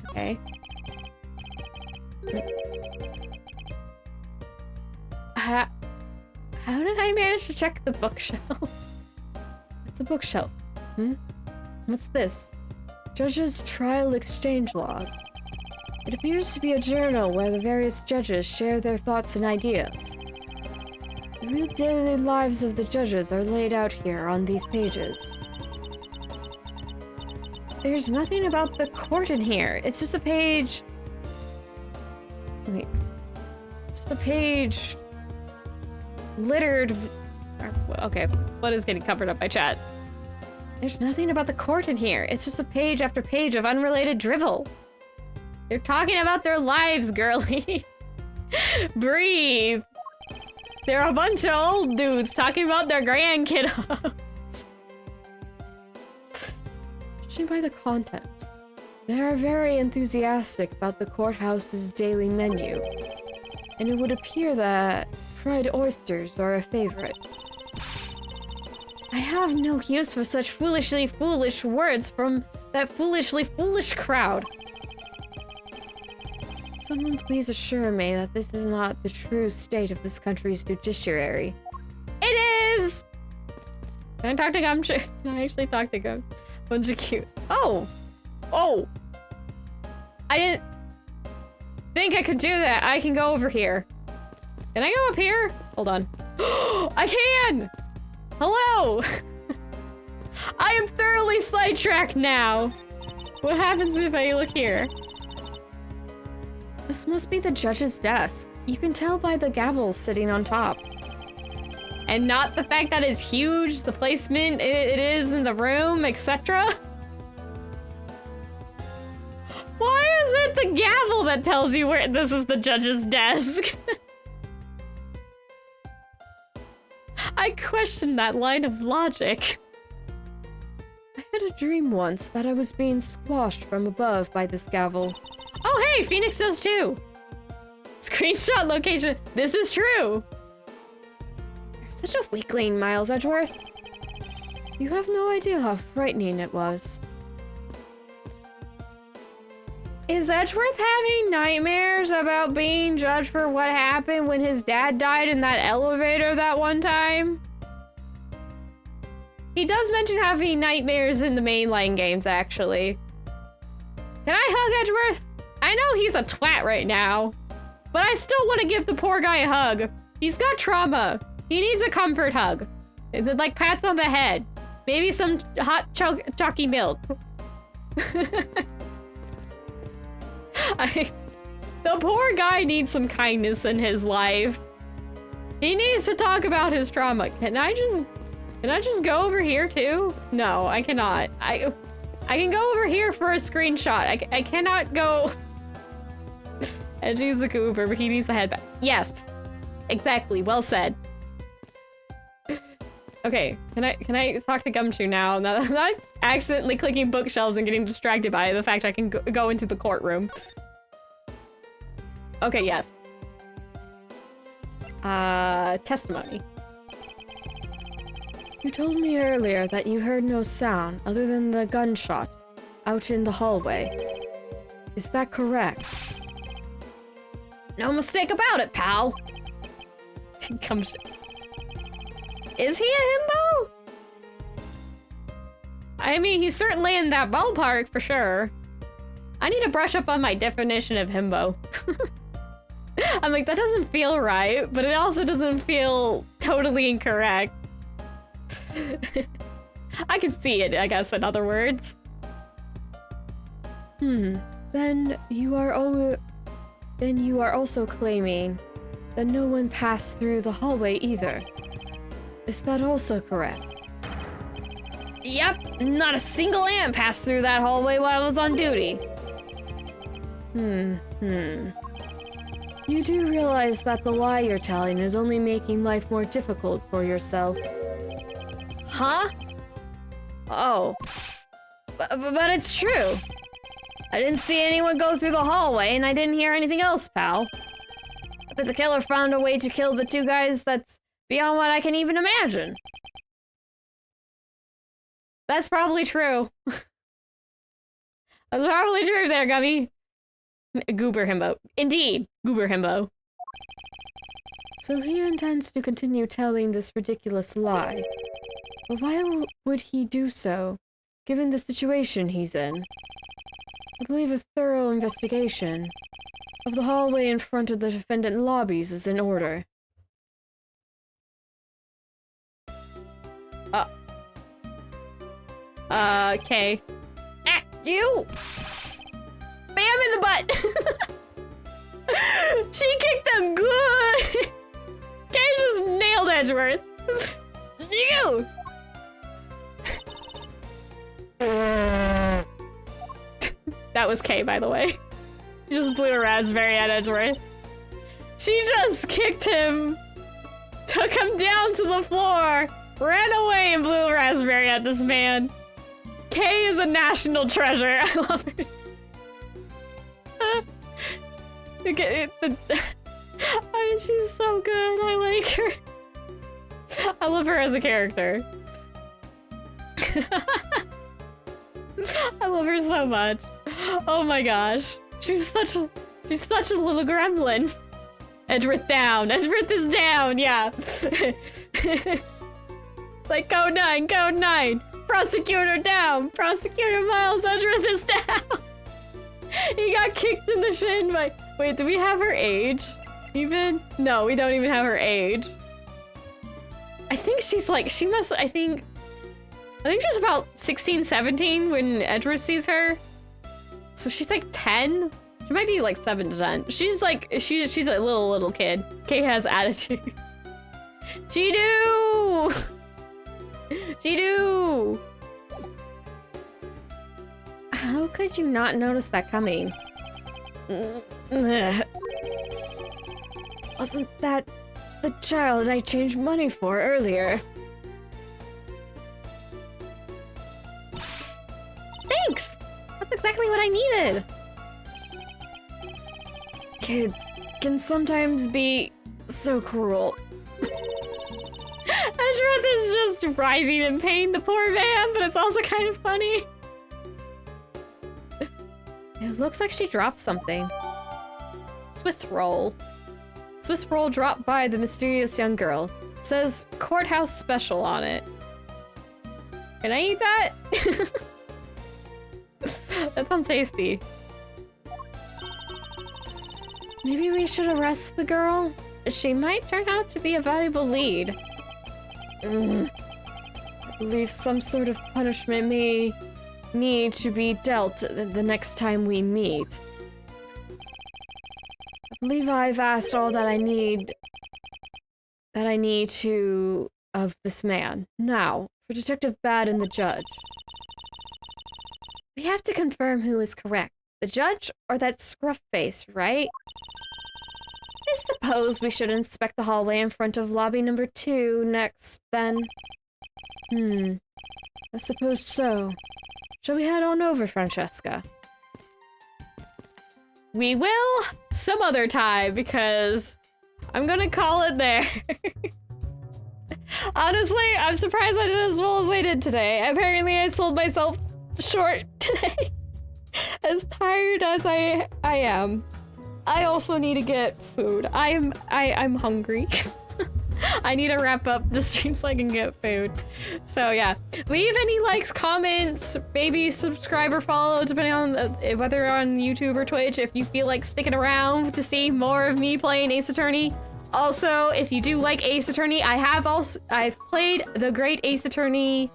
Okay. How did I manage to check the bookshelf? It's a bookshelf. What's this? Judge's Trial Exchange Log. It appears to be a journal where the various judges share their thoughts and ideas. The real daily lives of the judges are laid out here on these pages. There's nothing about the court in here. It's just a page... Wait. Just a page... littered... Okay, what is getting covered up by chat? There's nothing about the court in here. It's just a page after page of unrelated drivel. They're talking about their lives, girly. Breathe. They're a bunch of old dudes talking about their grandkiddos. Judging by the contents, they are very enthusiastic about the courthouse's daily menu, and it would appear that fried oysters are a favorite. I have no use for such foolishly foolish words from that foolishly foolish crowd. Someone please assure me that this is not the true state of this country's judiciary. It is! Can I talk to Gumshoe? Can I actually talk to Gum? Bunch of cute. Oh! Oh! I didn't think I could do that. I can go over here. Can I go up here? Hold on. I can! Hello! I am thoroughly sidetracked now. What happens if I look here? This must be the judge's desk. You can tell by the gavel sitting on top. And not the fact that it's huge, the placement it is in the room, etc. Why is it the gavel that tells you where this is the judge's desk? I question that line of logic. I had a dream once that I was being squashed from above by this gavel. Oh hey, Phoenix does too! Screenshot location. This is true! You're such a weakling, Miles Edgeworth. You have no idea how frightening it was. Is Edgeworth having nightmares about being judged for what happened when his dad died in that elevator that one time? He does mention having nightmares in the mainline games, actually. Can I hug Edgeworth? I know he's a twat right now, but I still want to give the poor guy a hug. He's got trauma. He needs a comfort hug. Like pats on the head. Maybe some hot chalky milk. The poor guy needs some kindness in his life. He needs to talk about his trauma. Can I just go over here too? No, I cannot. I can go over here for a screenshot. I cannot go. Edgy's a Cooper, but he needs the headband. Yes, exactly. Well said. Okay, can I talk to Gumshoe now? Now that I'm not accidentally clicking bookshelves and getting distracted by the fact I can go into the courtroom. Okay, yes. Testimony. You told me earlier that you heard no sound other than the gunshot out in the hallway. Is that correct? No mistake about it, pal. Gumshoe. Is he a himbo? I mean, he's certainly in that ballpark for sure. I need to brush up on my definition of himbo. I'm like, that doesn't feel right, but it also doesn't feel totally incorrect. I can see it, I guess, in other words. Then you are also claiming that no one passed through the hallway either. Is that also correct? Yep, not a single ant passed through that hallway while I was on duty. You do realize that the lie you're telling is only making life more difficult for yourself. Huh? Oh. But it's true. I didn't see anyone go through the hallway, and I didn't hear anything else, pal. But the killer found a way to kill the two guys that's beyond what I can even imagine. That's probably true. That's probably true there, Gummy. Goober himbo. Indeed, goober himbo. So he intends to continue telling this ridiculous lie. But why would he do so, given the situation he's in? I believe a thorough investigation of the hallway in front of the defendant lobbies is in order. Okay. Ah, you! Bam in the butt! She kicked him good! Kay just nailed Edgeworth. You! That was Kay, by the way. She just blew a raspberry at Edgeworth. She just kicked him, took him down to the floor, ran away and blew a raspberry at this man. Kay is a national treasure. I love her. She's so good. I like her. I love her as a character. I love her so much. Oh my gosh. She's such a little gremlin. Edgeworth down. Edgeworth is down. Yeah. Like code 9, code 9. Prosecutor down. Prosecutor Miles Edgeworth is down. He got kicked in the shin by... Wait, do we have her age? Even? No, we don't even have her age. I think she's like... She must... I think she's about 16, 17 when Edgeworth sees her. So she's like 10? She might be like 7 to 10. She's like... She's a little kid. Kay has attitude. She do! She do! How could you not notice that coming? Wasn't that the child I changed money for earlier? Thanks! That's exactly what I needed! Kids can sometimes be so cruel. Edgeworth is just writhing in pain, the poor man, but it's also kind of funny. It looks like she dropped something. Swiss roll. Swiss roll dropped by the mysterious young girl. It says courthouse special on it. Can I eat that? That sounds tasty. Maybe we should arrest the girl? She might turn out to be a valuable lead. I believe some sort of punishment may need to be dealt the next time we meet. I believe I've asked all that I need to of this man. Now, for Detective Bad and the judge. We have to confirm who is correct. The judge or that scruff face, right? I suppose we should inspect the hallway in front of lobby number 2 next, then. I suppose so. Shall we head on over, Francesca? We will some other time, because I'm gonna call it there. Honestly, I'm surprised I did as well as I did today. Apparently, I sold myself short today. As tired as I am. I also need to get food. I'm hungry. I need to wrap up the stream so I can get food. So yeah, leave any likes, comments, maybe subscribe or follow depending on whether you're on YouTube or Twitch if you feel like sticking around to see more of me playing Ace Attorney. Also, if you do like Ace Attorney, I've played the Great Ace Attorney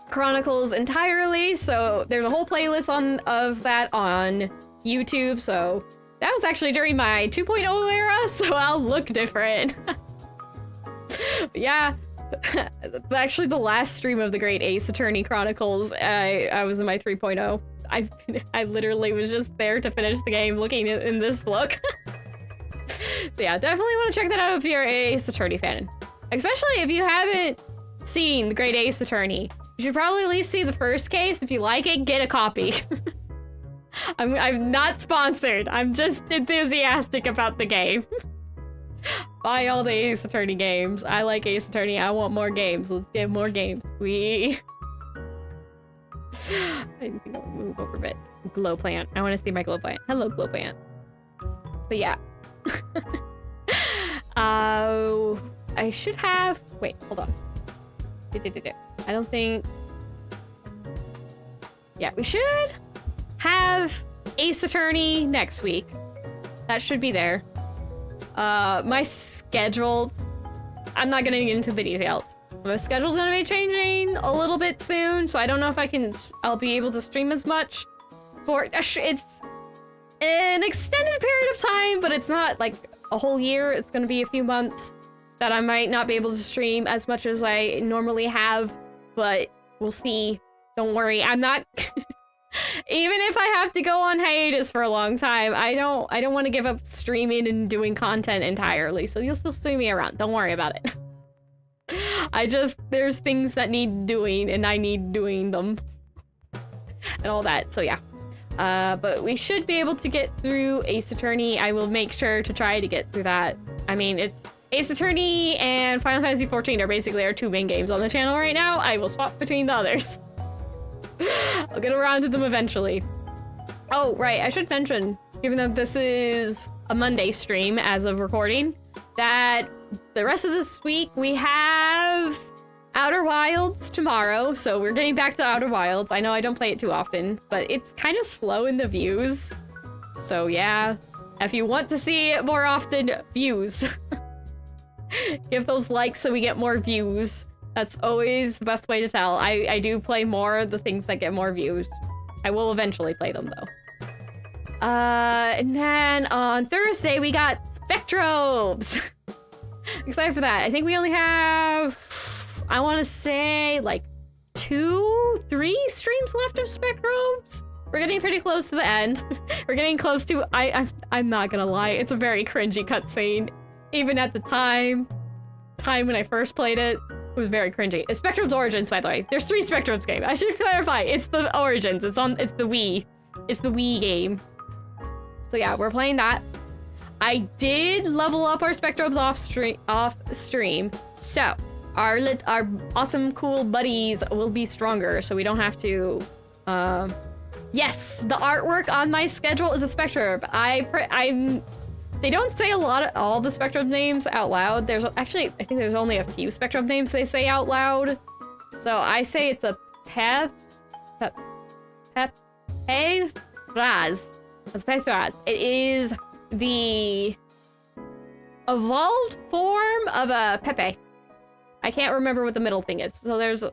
Chronicles entirely, so there's a whole playlist of that on YouTube, so that was actually during my 2.0 era, so I'll look different. Yeah, actually the last stream of the Great Ace Attorney Chronicles, I was in my 3.0. I literally was just there to finish the game looking in this look. So yeah, definitely want to check that out if you're an Ace Attorney fan. Especially if you haven't seen the Great Ace Attorney. You should probably at least see the first case. If you like it, get a copy. I'm not sponsored. I'm just enthusiastic about the game. Buy all the Ace Attorney games. I like Ace Attorney. I want more games. Let's get more games. I think I'll move over a bit. Glow plant. I want to see my glow plant. Hello, glow plant. But yeah. I should have... Wait, hold on. I don't think... Yeah, we should have Ace Attorney next week. That should be there. My schedule... I'm not gonna get into the details. My schedule's gonna be changing a little bit soon, so I don't know if I'll be able to stream as much. It's an extended period of time, but it's not like a whole year. It's gonna be a few months that I might not be able to stream as much as I normally have, but we'll see. Don't worry, I'm not... Even if I have to go on hiatus for a long time, I don't want to give up streaming and doing content entirely, so you'll still see me around. Don't worry about it. There's things that need doing, and I need doing them. And all that, so yeah. But we should be able to get through Ace Attorney. I will make sure to try to get through that. I mean, it's Ace Attorney and Final Fantasy XIV are basically our two main games on the channel right now. I will swap between the others. I'll get around to them eventually. Oh, right, I should mention, given that this is a Monday stream as of recording, that the rest of this week we have Outer Wilds tomorrow, so we're getting back to Outer Wilds. I know I don't play it too often, but it's kind of slow in the views. So yeah, if you want to see it more often, views. Give those likes so we get more views. That's always the best way to tell. I do play more the things that get more views. I will eventually play them though. And then on Thursday we got Spectrobes. Excited for that. I think we only have, I want to say like 2-3 streams left of Spectrobes. We're getting pretty close to the end. We're getting close to, I'm not gonna lie, it's a very cringy cutscene. Even at the time when I first played it, it was very cringy. It's Spectrobes Origins, by the way. There's 3 Spectrobes games. I should clarify. It's the Origins. It's the Wii. It's the Wii game. So yeah, we're playing that. I did level up our Spectrobes off stream. So our awesome, cool buddies will be stronger, so we don't have to. Yes, the artwork on my schedule is a Spectrobe. They don't say all the Spectrum names out loud. There's actually, I think there's only a few Spectrum names they say out loud. So I say it's a Pethraz. It's Pethraz. It is the evolved form of a Pepe. I can't remember what the middle thing is. So there's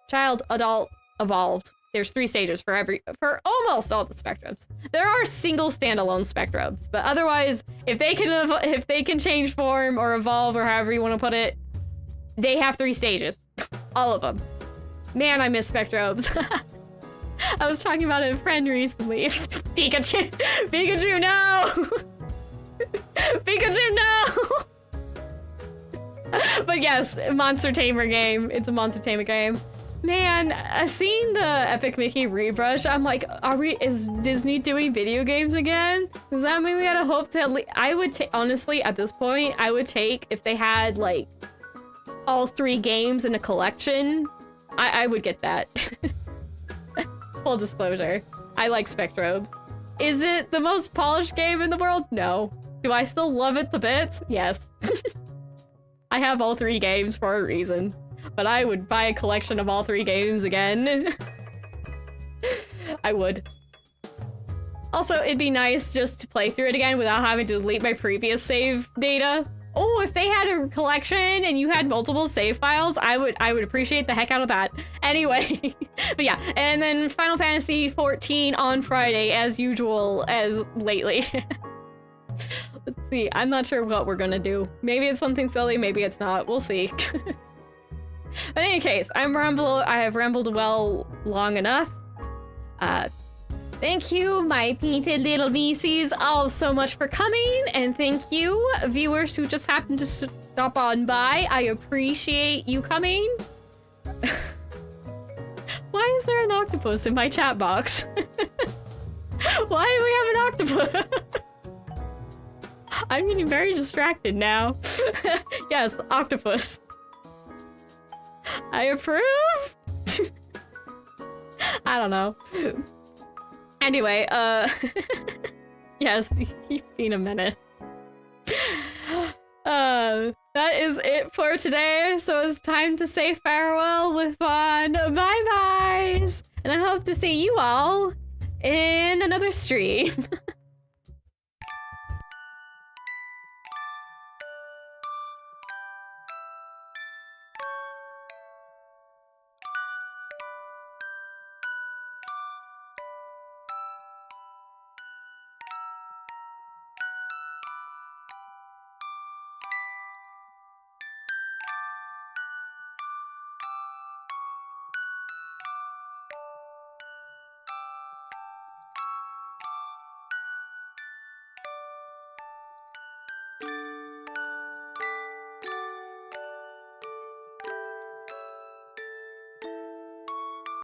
child, adult, evolved. There's 3 stages for almost all the Spectrobes. There are single standalone Spectrobes, but otherwise, if they can change form or evolve or however you want to put it, they have 3 stages. All of them. Man, I miss Spectrobes. I was talking about it with a friend recently. Pikachu! Pikachu, no! Pikachu, no! But yes, Monster Tamer game. It's a Monster Tamer game. Man, seeing the Epic Mickey rebrush, I'm like, is Disney doing video games again? Does that mean we gotta hope to at least, I would take, honestly, at this point, I would take, if they had, like, all 3 games in a collection, I would get that. Full disclosure, I like Spectrobes. Is it the most polished game in the world? No. Do I still love it to bits? Yes. I have all 3 games for a reason. But I would buy a collection of all 3 games again. I would. Also, it'd be nice just to play through it again without having to delete my previous save data. Oh, if they had a collection and you had multiple save files, I would appreciate the heck out of that. Anyway, but yeah, and then Final Fantasy XIV on Friday, as usual, as lately. Let's see, I'm not sure what we're gonna do. Maybe it's something silly, maybe it's not, we'll see. But in any case, I have rambled well long enough. Thank you, my painted little nieces, all so much for coming, and thank you, viewers who just happened to stop on by. I appreciate you coming. Why is there an octopus in my chat box? Why do we have an octopus? I'm getting very distracted now. Yes, octopus. I approve? I don't know. Anyway, yes, you've been a menace. that is it for today. So it's time to say farewell with fun. Bye-byes. And I hope to see you all in another stream.